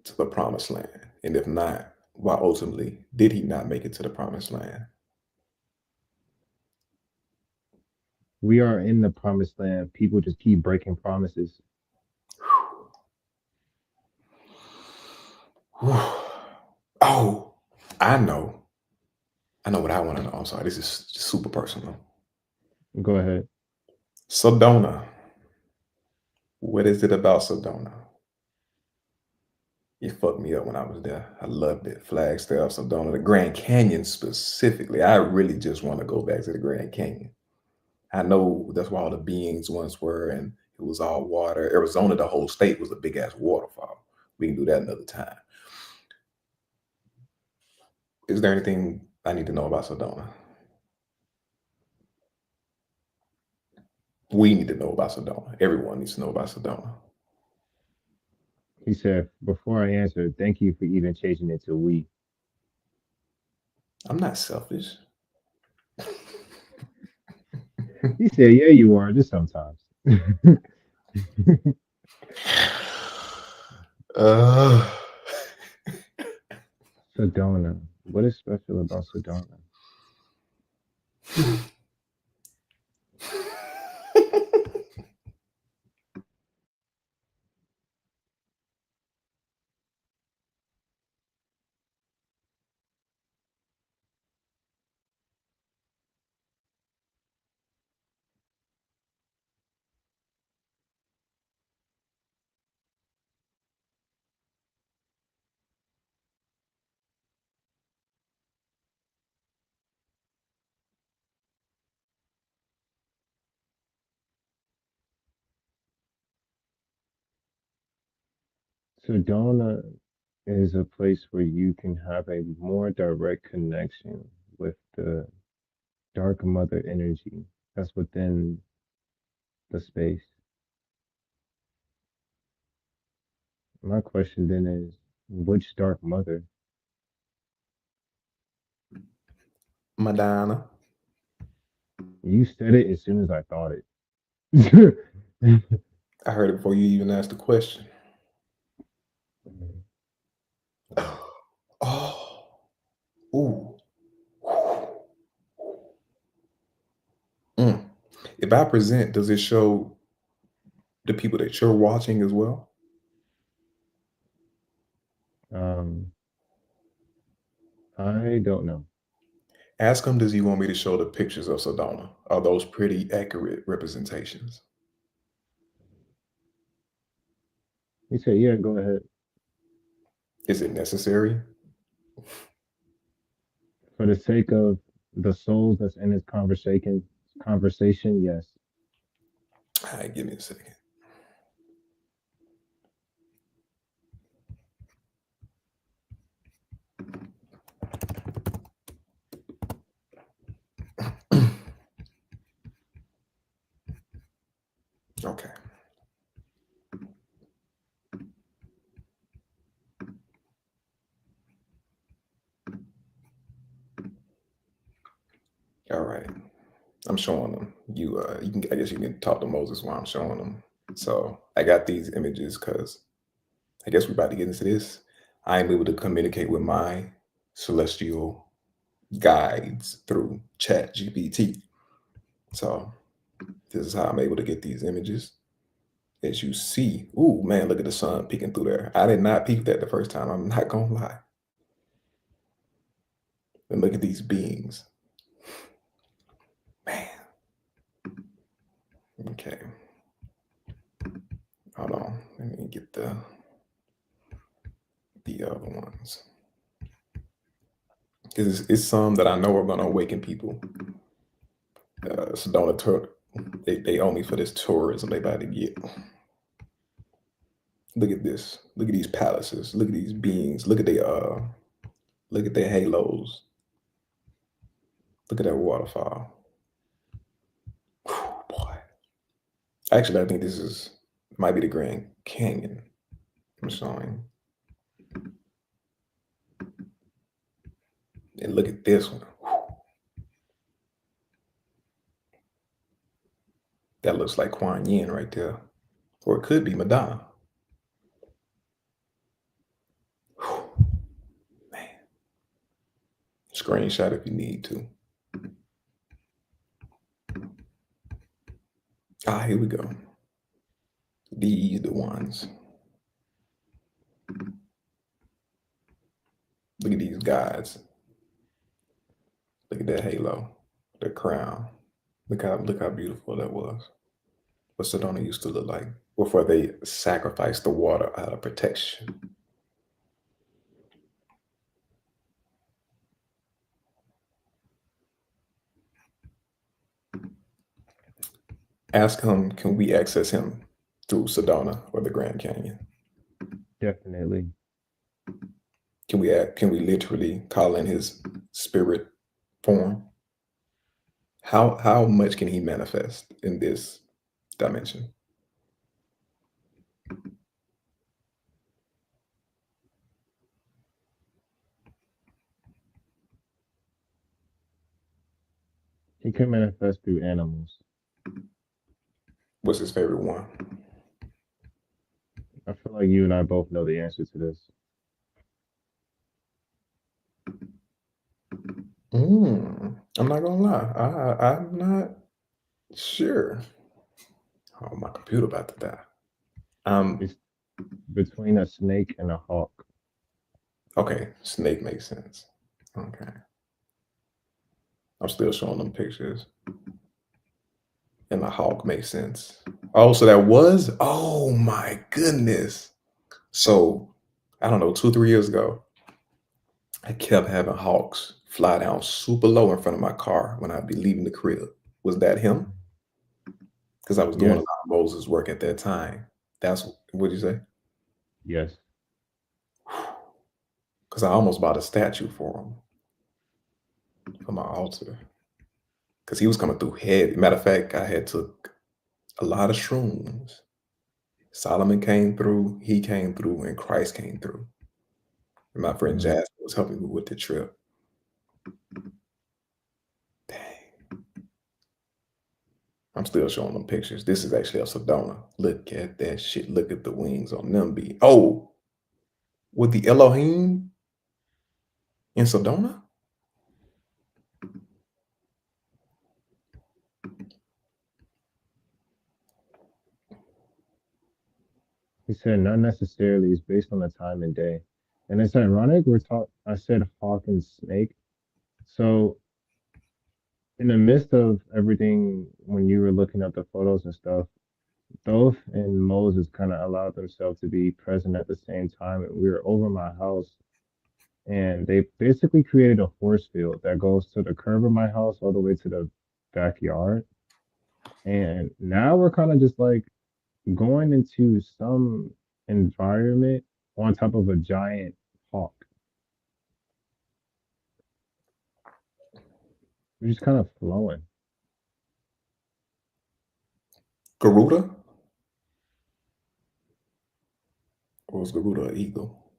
to the promised land? And if not, why ultimately did he not make it to the promised land? We are in the promised land. People just keep breaking promises. Oh, I know. I know what I want to know. I'm sorry, this is super personal. Go ahead. Sedona. What is it about Sedona? It fucked me up when I was there. I loved it. Flagstaff, Sedona, the Grand Canyon specifically. I really just want to go back to the Grand Canyon. I know that's where all the beings once were, and it was all water. Arizona, the whole state was a big ass waterfall. We can do that another time. Is there anything I need to know about Sedona? We need to know about Sedona. Everyone needs to know about Sedona. He said, before I answer, thank you for even changing it to we. I'm not selfish. He said, yeah, you are, just sometimes. Sedona. What is special about Sedona? Sedona is a place where you can have a more direct connection with the dark mother energy that's within the space. My question then is, which dark mother? Madonna. You said it as soon as I thought it. I heard it before you even asked the question. Oh, ooh. Mm. If I present, does it show the people that you're watching as well? um, I don't know. Ask him, does he want me to show the pictures of Sedona? Are those pretty accurate representations? He said, yeah, go ahead. Is it necessary? For the sake of the souls that's in this conversation, yes. All right, give me a second. Okay. All right. I'm showing them. You can. I guess you can talk to Moses while I'm showing them. So I got these images because I guess we're about to get into this. I am able to communicate with my celestial guides through Chat GPT. So this is how I'm able to get these images. As you see, ooh man, look at the sun peeking through there. I did not peek that the first time. I'm not gonna lie. And look at these beings. Man. Okay. Hold on. Let me get the other ones. Because it's some that I know are gonna awaken people. Sedona tour, they only for this tourism they about to get. Look at this. Look at these palaces. Look at these beings. Look at their halos. Look at that waterfall. Whew, boy. Actually, I think this is might be the Grand Canyon. I'm showing. And look at this one. Whew. That looks like Kuan Yin right there. Or it could be Madonna. Whew. Man. Screenshot if you need to. Here we go. These the ones. Look at these guys. Look at that halo, the crown. Look how beautiful that was. What Sedona used to look like before they sacrificed the water out of protection. Ask him, can we access him through Sedona or the Grand Canyon? Definitely. Can we literally call in his spirit form? How much can he manifest in this dimension? He can manifest through animals. What's his favorite one? I feel like you and I both know the answer to this. I'm not gonna lie. I'm not sure. Oh, my computer about to die. It's between a snake and a hawk. Okay, snake makes sense. Okay. I'm still showing them pictures. And the hawk makes sense. Oh, so that was, oh my goodness. So I don't know, 2, 3 years ago, I kept having hawks fly down super low in front of my car when I'd be leaving the crib. Was that him? Because I was doing a lot Yes, of Moses work at that time. That's what you say? yes. Because I almost bought a statue for him for my altar. Because he was coming through heavy. Matter of fact, I had took a lot of shrooms. Solomon came through, he came through, and Christ came through. And my friend Mhm. Jasmine was helping me with the trip. Dang. I'm still showing them pictures. This is actually a Sedona. Look at that shit. Look at the wings on them. Oh, with the Elohim in Sedona? He said not necessarily. It's based on the time and day. And it's ironic. I said hawk and snake. So in the midst of everything, when you were looking at the photos and stuff, Thoth and Moses kind of allowed themselves to be present at the same time. And we were over my house, and they basically created a force field that goes to the curb of my house all the way to the backyard. And now we're kind of just like going into some environment on top of a giant hawk. We're just kind of flowing. Garuda? Or was Garuda an eagle?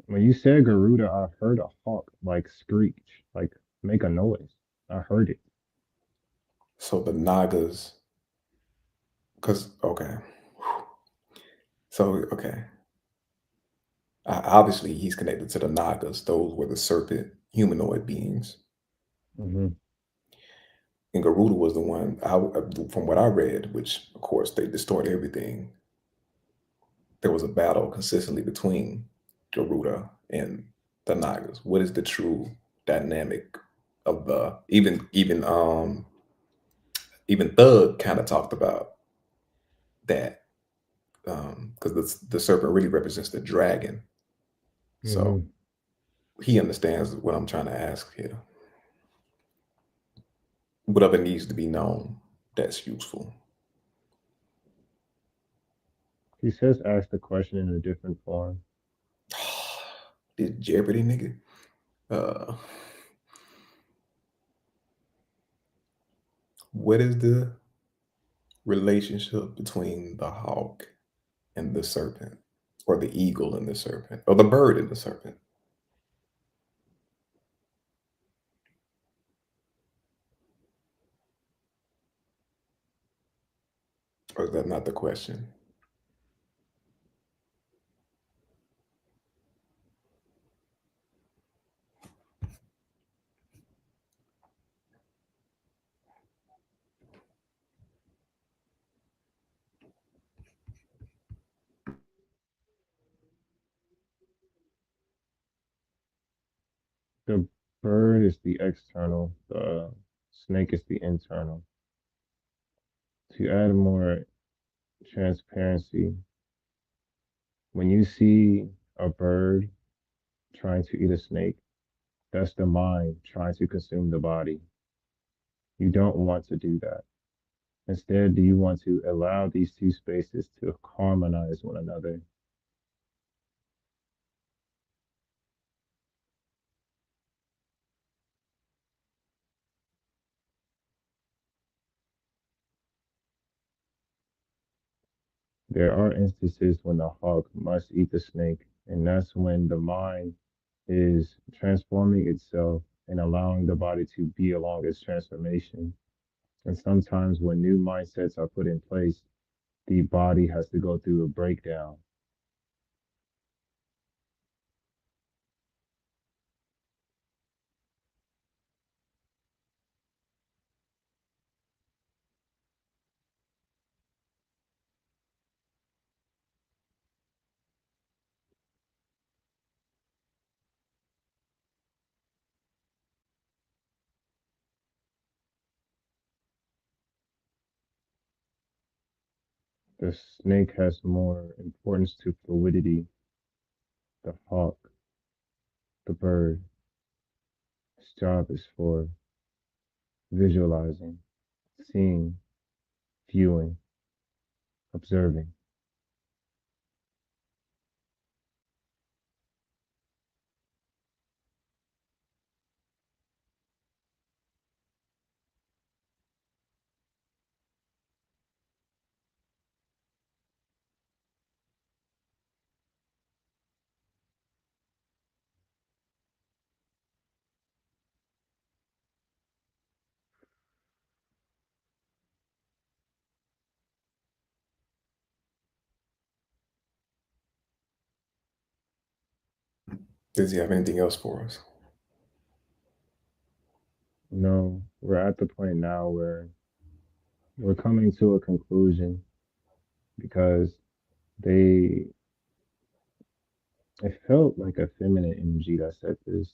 When you said Garuda, I heard a hawk like screech, like make a noise. I heard it. So the Nagas, because, okay. So, okay. Obviously, he's connected to the Nagas. Those were the serpent humanoid beings. Hmm. And Garuda was the one, from what I read, which of course they distort everything. There was a battle consistently between Garuda and the Nagas. What is the true dynamic of the even Thug kind of talked about that because the serpent really represents the dragon. So Hmm. he understands what I'm trying to ask here. Whatever needs to be known, that's useful. He says ask the question in a different form. This Jeopardy nigga. Uh, what is the relationship between the hawk and the serpent, or the eagle and the serpent, or the bird and the serpent? Or is that not the question? The bird is the external, the snake is the internal. To add more transparency, when you see a bird trying to eat a snake, that's the mind trying to consume the body. You don't want to do that. Instead, do you want to allow these two spaces to harmonize one another? There are instances when the hawk must eat the snake, and that's when the mind is transforming itself and allowing the body to be along its transformation. And sometimes when new mindsets are put in place, the body has to go through a breakdown. The snake has more importance to fluidity. The hawk, the bird, its job is for visualizing, seeing, viewing, observing. Does he have anything else for us? No, we're at the point now where we're coming to a conclusion because they, it felt like a feminine energy that said this,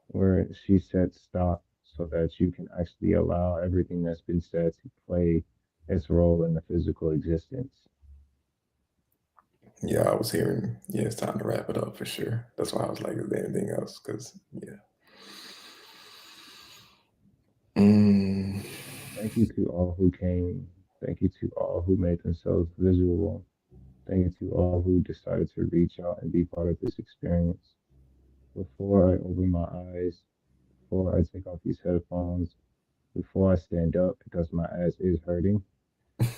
where she said stop so that you can actually allow everything that's been said to play its role in the physical existence. Yeah, I was hearing. Yeah, it's time to wrap it up for sure. That's why I was like, is there anything else? Because yeah. Mm, Thank you to all who came. Thank you to all who made themselves visual. Thank you to all who decided to reach out and be part of this experience. Before I open my eyes, before I take off these headphones, before I stand up because my ass is hurting,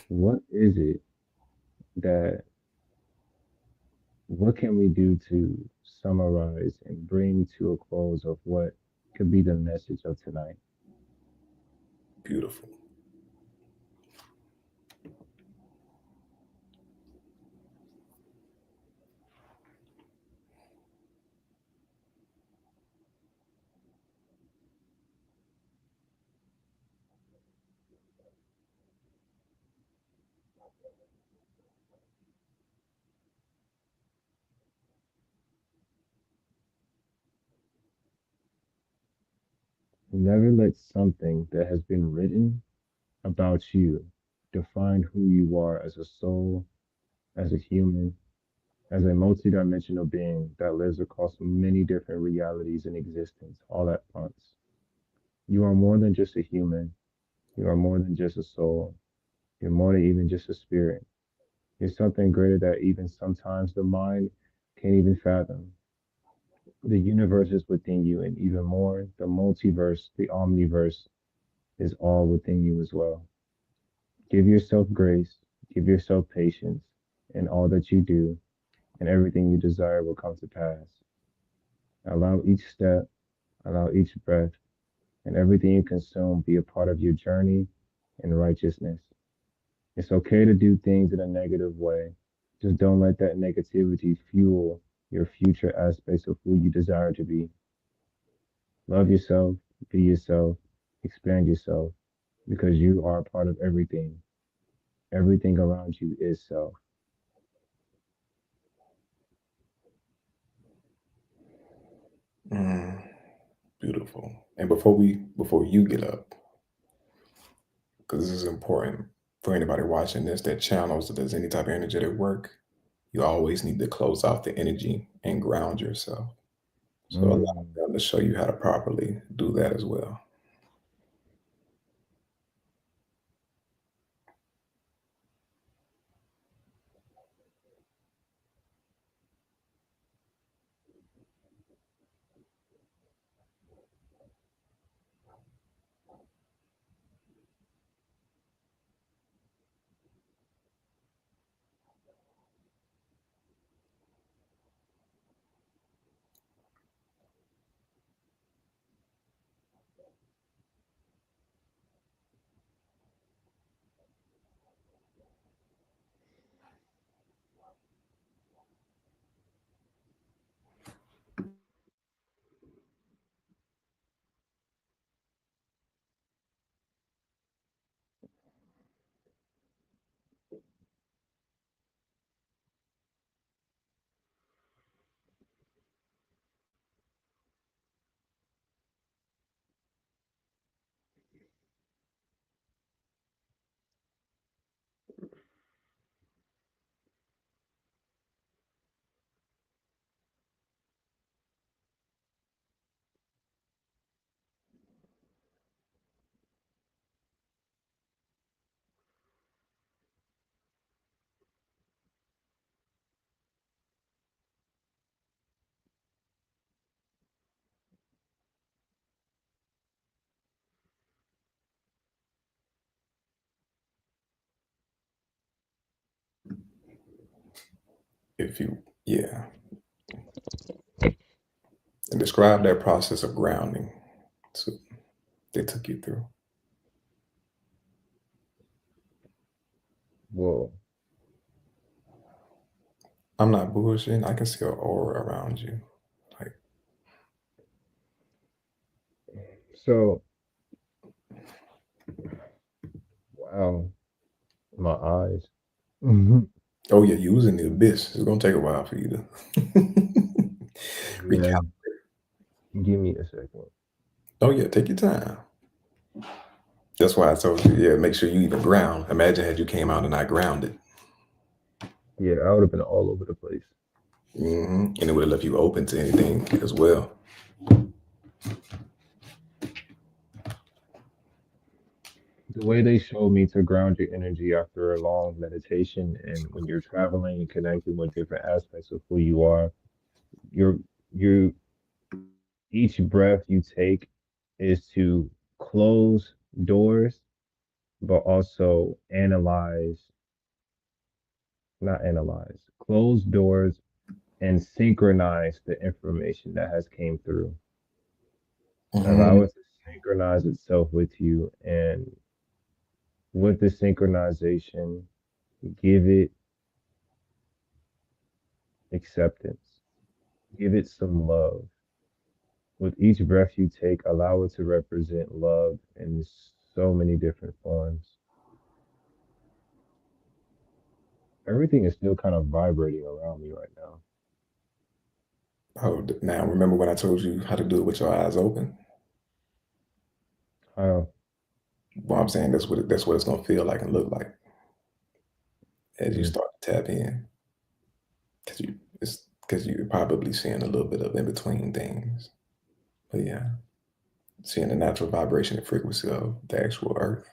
what is it that, what can we do to summarize and bring to a close of what could be the message of tonight? beautiful. Never let something that has been written about you define who you are as a soul, as a human, as a multidimensional being that lives across many different realities in existence all at once. You are more than just a human. You are more than just a soul. You're more than even just a spirit. You're something greater that even sometimes the mind can't even fathom. The universe is within you, and even more, the multiverse, the omniverse is all within you as well. Give yourself grace, give yourself patience, and all that you do and everything you desire will come to pass. Allow each step, allow each breath, and everything you consume be a part of your journey in righteousness. It's okay to do things in a negative way. Just don't let that negativity fuel your future aspects of who you desire to be. Love yourself, be yourself, expand yourself, because you are a part of everything. Everything around you is self. Mm, beautiful. And before you get up, because this is important for anybody watching this that channels that does any type of energetic work, you always need to close out the energy and ground yourself. So allow Mm. them to show you how to properly do that as well. If you, yeah, and describe that process of grounding. So they took you through. Whoa. I'm not bullshitting. I can see an aura around you. Like, So, wow, my eyes. Mhm. oh yeah, you was in the abyss. It's gonna take a while for you to Yeah, recap. give me a second. Oh yeah, take your time. That's why I told you, yeah, make sure you even ground. Imagine had you came out and not grounded. Yeah, I would have been all over the place. And it would have left you open to anything as well. The way they showed me to ground your energy after a long meditation and when you're traveling and connecting with different aspects of who you are, you're you each breath you take is to close doors, but also not analyze, close doors and synchronize the information that has came through. Allow Hmm. it to synchronize itself with you, and with the synchronization, give it acceptance, give it some love. With each breath you take, allow it to represent love in so many different forms. Everything is still kind of vibrating around me right now. Oh, now remember when I told you how to do it with your eyes open? How? Well, I'm saying that's what it's gonna feel like and look like as you Mm. start to tap in, because you're probably seeing a little bit of in between things. But yeah, seeing the natural vibration and frequency of the actual earth.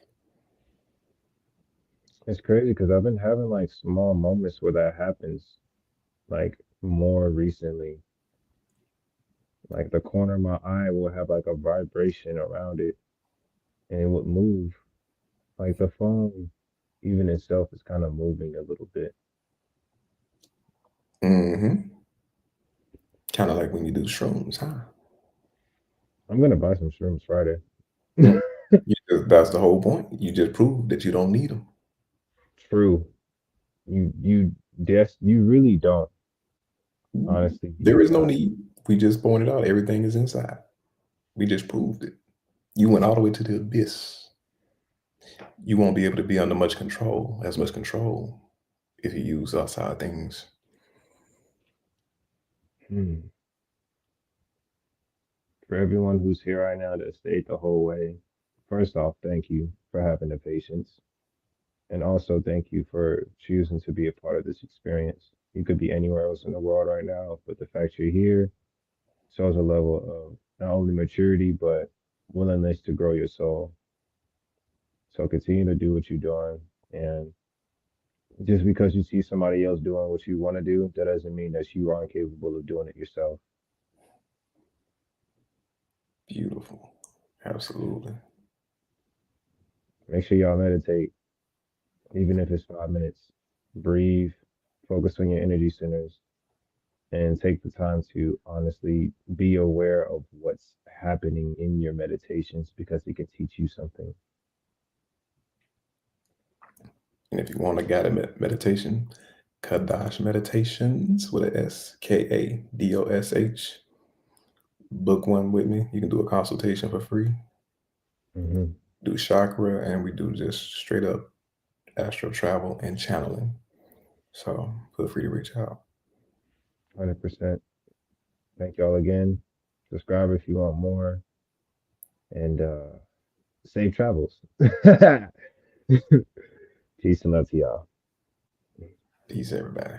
It's crazy because I've been having like small moments where that happens, like more recently. Like the corner of my eye will have like a vibration around it and it would move. Like the phone, even itself, is kind of moving a little bit. Mm-hmm. Kind of like when you do shrooms, huh? I'm gonna buy some shrooms Friday. That's the whole point. You just proved that you don't need them. True. You really don't. Honestly, you There do is no not. need. We just pointed out everything is inside. We just proved it. You went all the way to the abyss. You won't be able to be under as much control, if you use outside things. Hmm. For everyone who's here right now that stayed the whole way, first off, thank you for having the patience. And also thank you for choosing to be a part of this experience. You could be anywhere else in the world right now, but the fact you're here shows a level of not only maturity, but willingness to grow your soul. So continue to do what you're doing. And just because you see somebody else doing what you want to do, that doesn't mean that you aren't capable of doing it yourself. Beautiful. Absolutely. Make sure y'all meditate, even if it's 5 minutes. Breathe, focus on your energy centers, and take the time to honestly be aware of what's happening in your meditations because it can teach you something. And if you want a guided meditation, Kadash Meditations with a S, Kadosh. Book one with me. You can do a consultation for free. Hmm. Do chakra, and we do just straight up astral travel and channeling. So feel free to reach out. 100%. Thank y'all again. Subscribe if you want more, and safe travels. Peace and love to y'all. Peace, everybody.